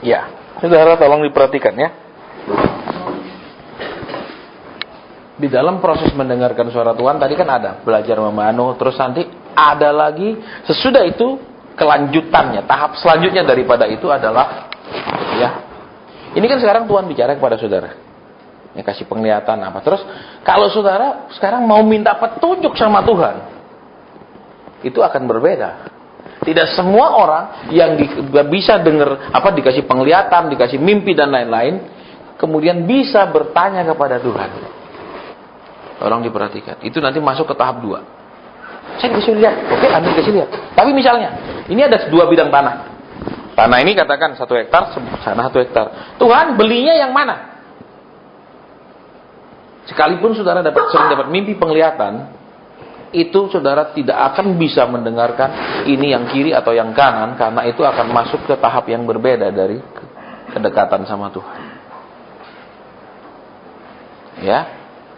Speaker 1: Ya, saudara tolong diperhatikan ya. Di dalam proses mendengarkan suara Tuhan tadi kan ada belajar memanu, terus nanti ada lagi sesudah itu kelanjutannya, tahap selanjutnya daripada itu adalah Ya. Ini kan sekarang Tuhan bicara kepada saudara. Ya, kasih penglihatan apa. Terus kalau saudara sekarang mau minta petunjuk sama Tuhan, itu akan berbeda. Tidak semua orang yang bisa dengar apa, dikasih penglihatan, dikasih mimpi dan lain-lain, kemudian bisa bertanya kepada Tuhan. Tolong diperhatikan. Itu nanti masuk ke tahap 2. Saya dikasih lihat. Oke, Anda dikasih lihat. Tapi misalnya, ini ada 2 bidang tanah. Tanah ini katakan 1 hektar, sana 1 hektar. Tuhan, belinya yang mana? Sekalipun saudara sering dapat mimpi penglihatan, itu saudara tidak akan bisa mendengarkan ini yang kiri atau yang kanan, karena itu akan masuk ke tahap yang berbeda dari kedekatan sama Tuhan. Ya,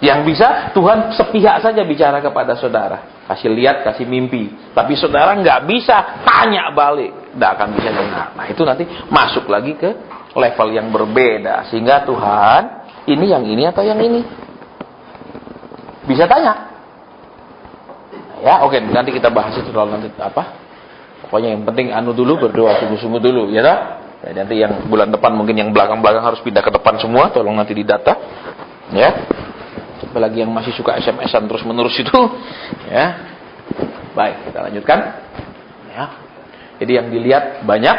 Speaker 1: yang bisa Tuhan sepihak saja bicara kepada saudara, kasih lihat, kasih mimpi, tapi saudara nggak bisa tanya balik, nggak akan bisa dengar. Nah itu nanti masuk lagi ke level yang berbeda, sehingga Tuhan ini yang ini atau yang ini bisa tanya. Ya, oke, nanti kita bahas itu kalau nanti apa. Pokoknya yang penting dulu, berdoa sungguh-sungguh dulu, ya tak? Ya, nanti yang bulan depan mungkin yang belakang-belakang harus pindah ke depan semua, tolong nanti didata. Ya. Apalagi yang masih suka SMS-an terus-menerus itu, ya. Baik, kita lanjutkan. Ya. Jadi yang dilihat banyak,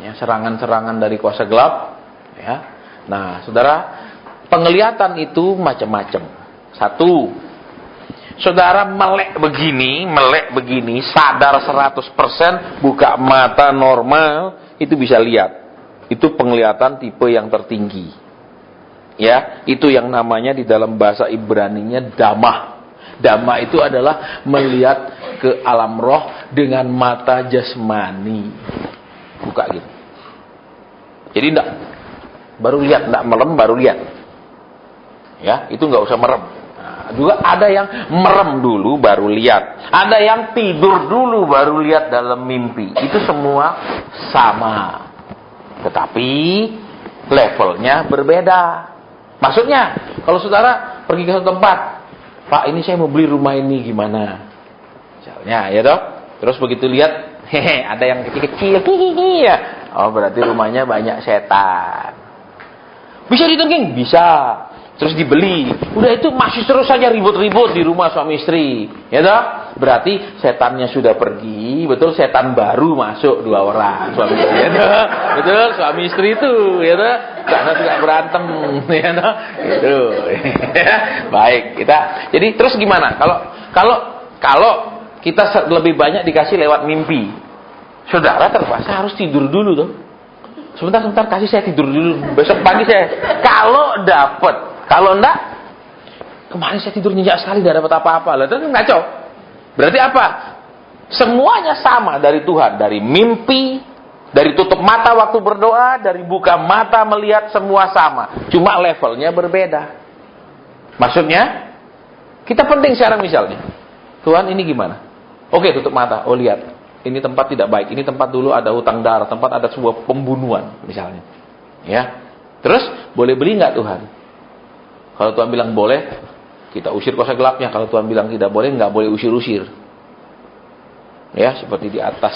Speaker 1: ya, serangan-serangan dari kuasa gelap, ya. Nah, saudara, penglihatan itu macam-macam. 1, saudara melek begini, sadar 100%, buka mata normal, itu bisa lihat. Itu penglihatan tipe yang tertinggi. Ya, itu yang namanya di dalam bahasa Ibrani-nya damah. Damah itu adalah melihat ke alam roh dengan mata jasmani. Buka gitu. Jadi enggak baru lihat, enggak merem baru lihat. Ya, itu enggak usah merem. Nah, juga ada yang merem dulu baru lihat. Ada yang tidur dulu baru lihat dalam mimpi. Itu semua sama. Tetapi levelnya berbeda. Maksudnya, kalau saudara pergi ke satu tempat, Pak, ini saya mau beli rumah ini, gimana? Misalnya, ya toh? Terus begitu lihat, ada yang kecil-kecil, ya. Oh, berarti rumahnya banyak setan. Bisa ditengking? Bisa. Terus dibeli. Udah itu masih terus saja ribut-ribut di rumah suami istri. Ya toh? Berarti setannya sudah pergi, betul, setan baru masuk 2 orang. Suami istri, ya toh? Betul, suami istri itu, ya toh? Karena tidak berantem, ya toh? Itu. Baik, kita. Jadi terus gimana? Kalau kita lebih banyak dikasih lewat mimpi, saudara terpaksa harus tidur dulu tuh. Sebentar, kasih saya tidur dulu. Besok pagi saya. Kalau dapat. Kalau enggak, kemarin saya tidur nyenyak sekali, tidak dapat apa-apa. Lah, itu ngaco. Berarti apa? Semuanya sama dari Tuhan. Dari mimpi, dari tutup mata waktu berdoa, dari buka mata melihat, semua sama. Cuma levelnya berbeda. Maksudnya, kita penting sekarang misalnya. Tuhan, ini gimana? Oke, tutup mata. Oh, lihat. Ini tempat tidak baik. Ini tempat dulu ada hutang darah. Tempat ada sebuah pembunuhan, misalnya. Ya. Terus, boleh beli nggak Tuhan? Kalau Tuhan bilang boleh, kita usir kuasa gelapnya. Kalau Tuhan bilang tidak boleh, nggak boleh usir-usir. Ya, seperti di atas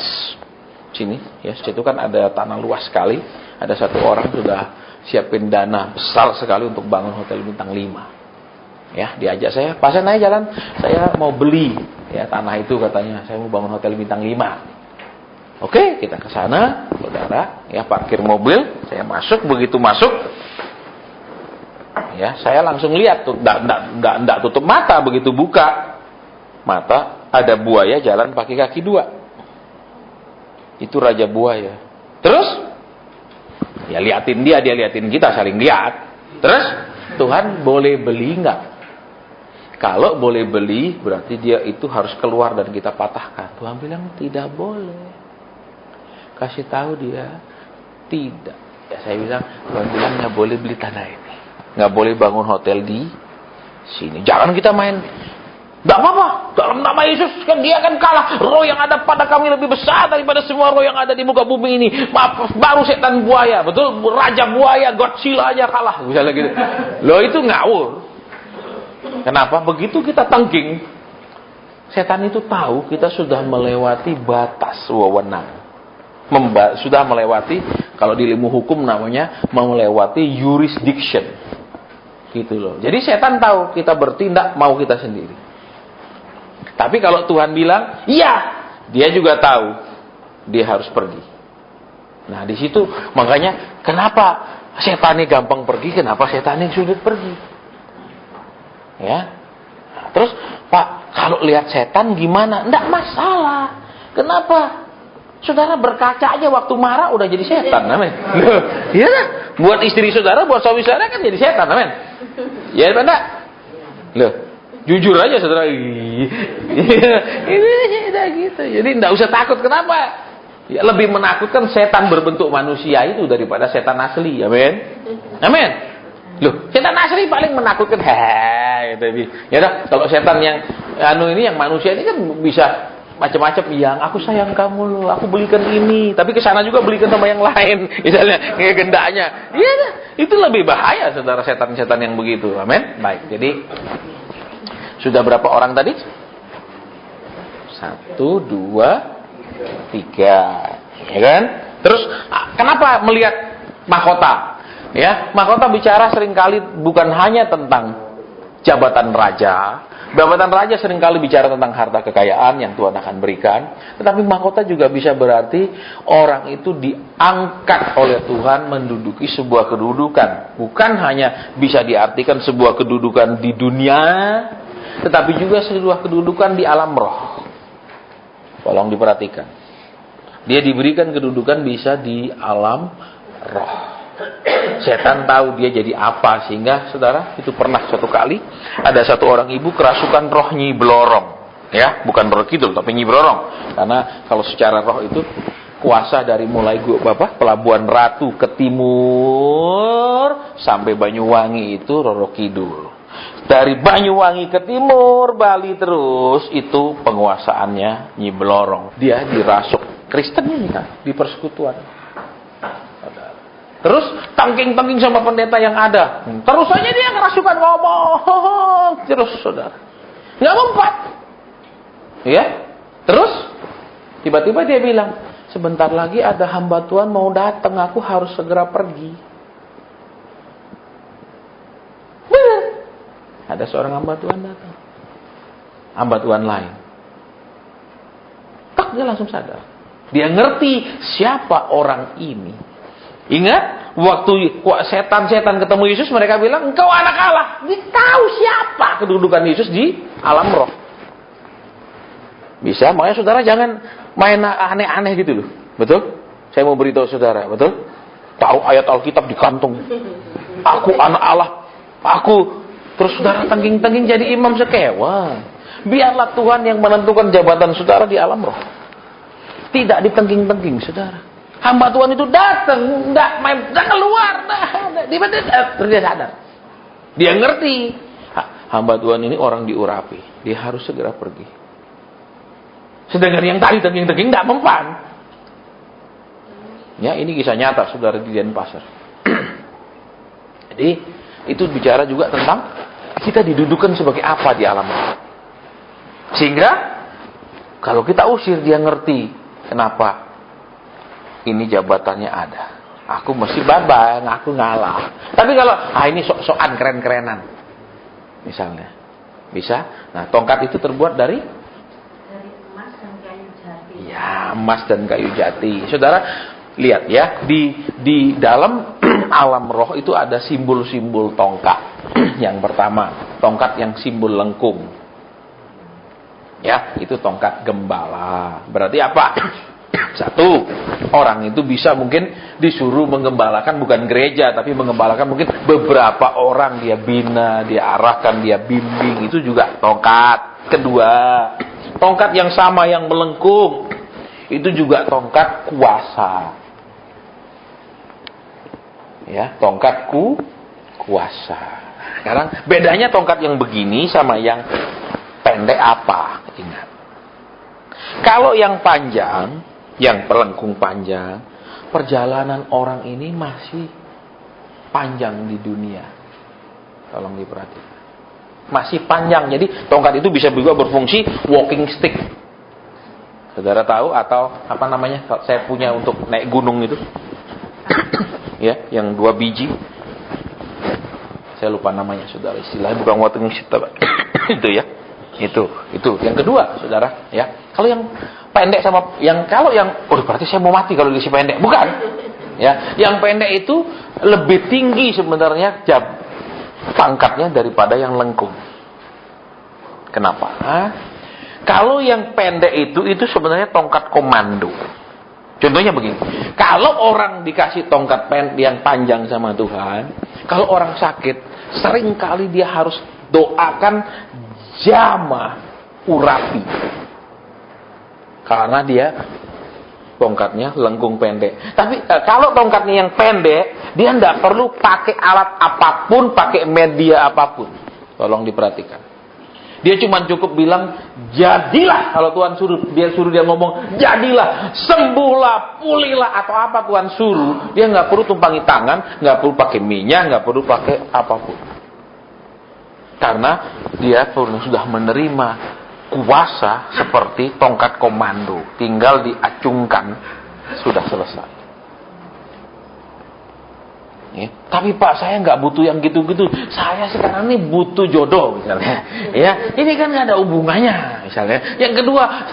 Speaker 1: sini. Ya, situ kan ada tanah luas sekali. Ada satu orang sudah siapin dana besar sekali untuk bangun hotel bintang 5. Ya, diajak saya, Pak, saya naik jalan, saya mau beli ya tanah itu, katanya. Saya mau bangun hotel bintang 5. Oke, kita ke sana, saudara. Ya, parkir mobil, saya masuk, begitu masuk. Ya, saya langsung lihat tuh, enggak tutup mata, begitu buka mata ada buaya jalan pakai kaki 2. Itu raja buaya. Terus ya liatin dia liatin kita, saling lihat. Terus, Tuhan boleh beli enggak? Kalau boleh beli, berarti dia itu harus keluar dan kita patahkan. Tuhan bilang tidak boleh. Kasih tahu dia tidak. Ya, saya bilang, Tuhan bilang nggak boleh beli tanah ini. Nggak boleh bangun hotel di sini. Jangan kita main. Nggak apa-apa. Dalam nama Yesus kan dia akan kalah. Roh yang ada pada kami lebih besar daripada semua roh yang ada di muka bumi ini. Maaf, baru setan buaya, betul? Raja buaya, Godzilla aja kalah, misalnya gitu. Loh, itu ngawur. Kenapa? Begitu kita tengking, setan itu tahu kita sudah melewati batas wewenang. sudah melewati, kalau di ilmu hukum namanya melewati jurisdiction. Gitu loh. Jadi setan tahu kita bertindak mau kita sendiri. Tapi kalau Tuhan bilang, iya, dia juga tahu dia harus pergi. Nah, di situ makanya kenapa setannya gampang pergi, kenapa setannya sulit pergi? Ya. Nah, terus, Pak, kalau lihat setan gimana? Enggak masalah. Kenapa? Saudara berkaca aja waktu marah udah jadi setan, amin. Iya, buat istri saudara, buat suami saudara kan jadi setan, amin. Ya, enggak? Loh, jujur aja saudara. Ini gitu. Jadi enggak usah takut. Kenapa? Ya, lebih menakutkan setan berbentuk manusia itu daripada setan asli, amin. Amin. Loh, setan asli paling menakutkan. Gitu. Ya dah, kalau setan yang yang manusia ini kan bisa macam-macam. Yang aku sayang kamu loh, aku belikan ini, tapi ke sana juga belikan sama yang lain. Misalnya kayak gendaknya. Iya dah, itu lebih bahaya saudara, setan-setan yang begitu. Amin. Baik. Jadi sudah berapa orang tadi? 1, 2, 3. Ya kan? Terus kenapa melihat mahkota? Ya, mahkota bicara seringkali bukan hanya tentang jabatan raja. Jabatan raja seringkali bicara tentang harta kekayaan yang Tuhan akan berikan. Tetapi mahkota juga bisa berarti orang itu diangkat oleh Tuhan menduduki sebuah kedudukan. Bukan hanya bisa diartikan sebuah kedudukan di dunia, tetapi juga sebuah kedudukan di alam roh. Tolong diperhatikan. Dia diberikan kedudukan bisa di alam roh. Setan tahu dia jadi apa, sehingga saudara itu pernah suatu kali ada satu orang ibu kerasukan roh Nyi Blorong, ya, bukan roh kidul tapi Nyi Blorong, karena kalau secara roh itu kuasa dari mulai Pelabuhan Ratu ke timur sampai Banyuwangi itu roh kidul, dari Banyuwangi ke timur Bali terus itu penguasaannya Nyi Blorong. Dia dirasuk Kristen ini kan, di persekutuan. Terus tangking-tangking sama pendeta yang ada. Terus saja dia ngerasukan ngomong. Terus saudara. Nggak mempat. Ya. Terus tiba-tiba dia bilang, sebentar lagi ada hamba Tuhan mau datang. Aku harus segera pergi. Benar. Ada seorang hamba Tuhan datang. Hamba Tuhan lain. Tak, dia langsung sadar. Dia ngerti siapa orang ini. Ingat, waktu setan-setan ketemu Yesus, mereka bilang, engkau anak Allah. Dia tahu siapa kedudukan Yesus di alam roh. Bisa, makanya saudara jangan main aneh-aneh gitu loh. Betul? Saya mau beritahu saudara, betul? Tahu ayat Alkitab di kantung. Aku anak Allah. Aku. Terus saudara tengking-tengking jadi imam sekewa. Biarlah Tuhan yang menentukan jabatan saudara di alam roh. Tidak ditengking-tengking saudara. Hamba Tuhan itu datang, enggak keluar, terus dia sadar. Dia ngerti, hamba Tuhan ini orang diurapi, dia harus segera pergi. Sedangkan yang tadi tengking-tengking enggak mempan. Ya, ini kisah nyata saudara di Denpasar. Jadi itu bicara juga tentang kita didudukan sebagai apa di alam roh. Sehingga kalau kita usir, dia ngerti kenapa ini jabatannya ada. Aku mesti babang, aku ngalah. Tapi kalau ini sok-sokan keren-kerenan, misalnya, bisa. Nah, tongkat itu terbuat dari
Speaker 6: emas dan kayu jati.
Speaker 1: Ya, emas dan kayu jati. Saudara, lihat ya, di dalam alam roh itu ada simbol-simbol tongkat. Yang pertama, tongkat yang simbol lengkung. Ya, itu tongkat gembala. Berarti apa? Satu, orang itu bisa mungkin disuruh menggembalakan bukan gereja, tapi menggembalakan mungkin beberapa orang, dia bina, dia arahkan, dia bimbing, itu juga tongkat. Kedua, tongkat yang sama yang melengkung, itu juga tongkat kuasa. Ya, tongkat kuasa. Sekarang bedanya tongkat yang begini sama yang pendek apa? Ingat. Kalau yang panjang, yang pelengkung panjang, perjalanan orang ini masih panjang di dunia. Tolong diperhatikan. Masih panjang. Jadi tongkat itu bisa juga berfungsi walking stick. Saudara tahu atau apa namanya? Saya punya untuk naik gunung itu. Ya, yang 2 biji. Saya lupa namanya, saudara. Istilahnya bukan wating itu ya. Itu. Yang kedua, saudara, ya. Kalau yang pendek sama kalau yang berarti saya mau mati kalau dikasih pendek. Bukan. Ya, yang pendek itu lebih tinggi sebenarnya pangkatnya daripada yang lengkung. Kenapa? Kalau yang pendek itu sebenarnya tongkat komando. Contohnya begini, kalau orang dikasih tongkat yang panjang sama Tuhan, kalau orang sakit, seringkali dia harus doakan jama urapi. Karena dia tongkatnya lengkung pendek. Tapi kalau tongkatnya yang pendek, dia tidak perlu pakai alat apapun, pakai media apapun. Tolong diperhatikan. Dia cuma cukup bilang, jadilah. Kalau Tuhan suruh dia ngomong, jadilah, sembuhlah, pulihlah, atau apa Tuhan suruh. Dia nggak perlu tumpangi tangan, nggak perlu pakai minyak, nggak perlu pakai apapun. Karena dia sudah menerima kuasa seperti tongkat komando. Tinggal diacungkan, sudah selesai. Ya. Tapi Pak, saya nggak butuh yang gitu-gitu. Saya sekarang ini butuh jodoh misalnya. Ya, ini kan nggak ada hubungannya misalnya. Yang kedua,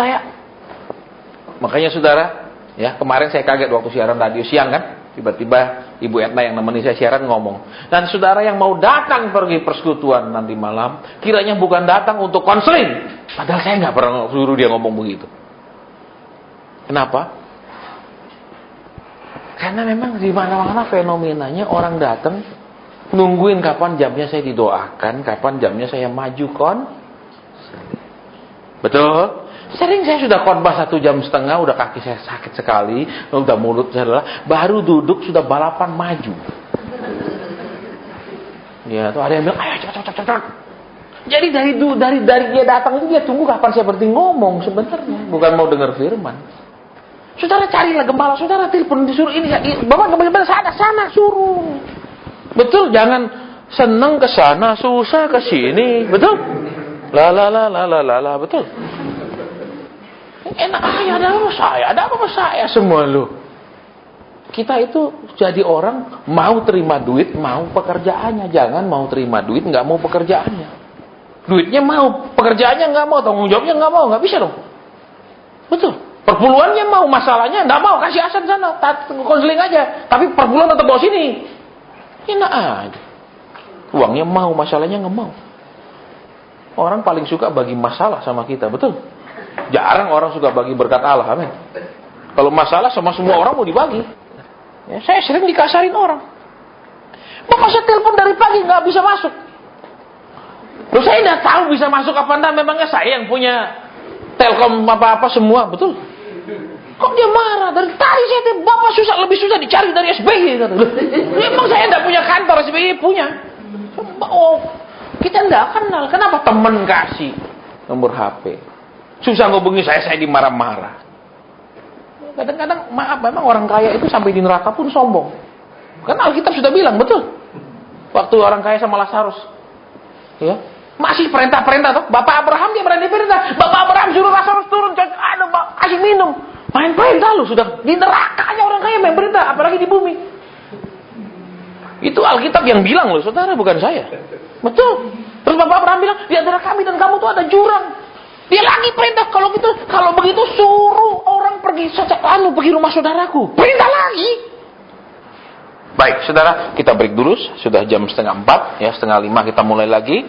Speaker 1: makanya saudara, ya kemarin saya kaget waktu siaran radio siang kan, tiba-tiba Ibu Etna yang nemeni saya siaran ngomong. Dan saudara yang mau datang pergi persekutuan nanti malam, kiranya bukan datang untuk konseling. Padahal saya nggak pernah suruh dia ngomong begitu. Kenapa? Karena memang di mana-mana fenomenanya orang datang nungguin kapan jamnya saya didoakan, kapan jamnya saya maju Betul? Sering saya sudah khotbah 1,5 jam, udah kaki saya sakit sekali, udah mulut saya lelah, baru duduk sudah balapan maju. Ya, tuh ada yang bilang, ayo cepat. Jadi dari dia datang itu dia tunggu kapan saya berhenti ngomong sebenarnya, bukan mau dengar firman. Saudara carilah gembala, saudara telepon disuruh ini, Bapak gembala sana suruh. Betul, jangan seneng ke sana, susah ke sini, betul? Betul. Enak aja ada apa saya semua lu. Kita itu jadi orang mau terima duit, mau pekerjaannya, jangan mau terima duit, nggak mau pekerjaannya. Duitnya mau, pekerjaannya nggak mau, tanggung jawabnya nggak mau, nggak bisa dong. Betul. Perpuluhannya mau, masalahnya nggak mau, kasih asan sana, konseling aja. Tapi perpuluhan tetap bawa sini. Enak aja. Uangnya mau, masalahnya nggak mau. Orang paling suka bagi masalah sama kita, betul? Jarang orang suka bagi berkat Allah, amin. Kalau masalah sama semua orang mau dibagi. Ya, saya sering dikasarin orang. Bapak saya telepon dari pagi nggak bisa masuk. Loh, saya nggak tahu bisa masuk apa enggak, memangnya saya yang punya Telkom apa-apa semua, betul? Kok dia marah? Dari tadi saya Bapak lebih susah dicari dari SBY. Memang saya tidak punya kantor, SBY punya. Oh, kita tidak kenal. Kenapa teman kasih nomor HP? Susah ngubungi saya dimarah-marah. Kadang-kadang maaf, memang orang kaya itu sampai di neraka pun sombong. Karena Alkitab sudah bilang, betul. Waktu orang kaya sama Lazarus, ya, masih perintah-perintah tuh. Bapak Abraham dia berani perintah. Bapak Abraham suruh Lazarus turun, kasih minum. Main perintah lu, sudah di nerakanya orang kaya main perintah, apalagi di bumi. Itu Alkitab yang bilang loh, saudara, bukan saya. Betul. Terus Bapak Abraham bilang, di antara kami dan kamu tuh ada jurang. Dia lagi perintah, kalau begitu suruh orang pergi rumah saudaraku. Perintah lagi. Baik, saudara, kita break dulu. Sudah jam 3:30, ya 4:30 kita mulai lagi.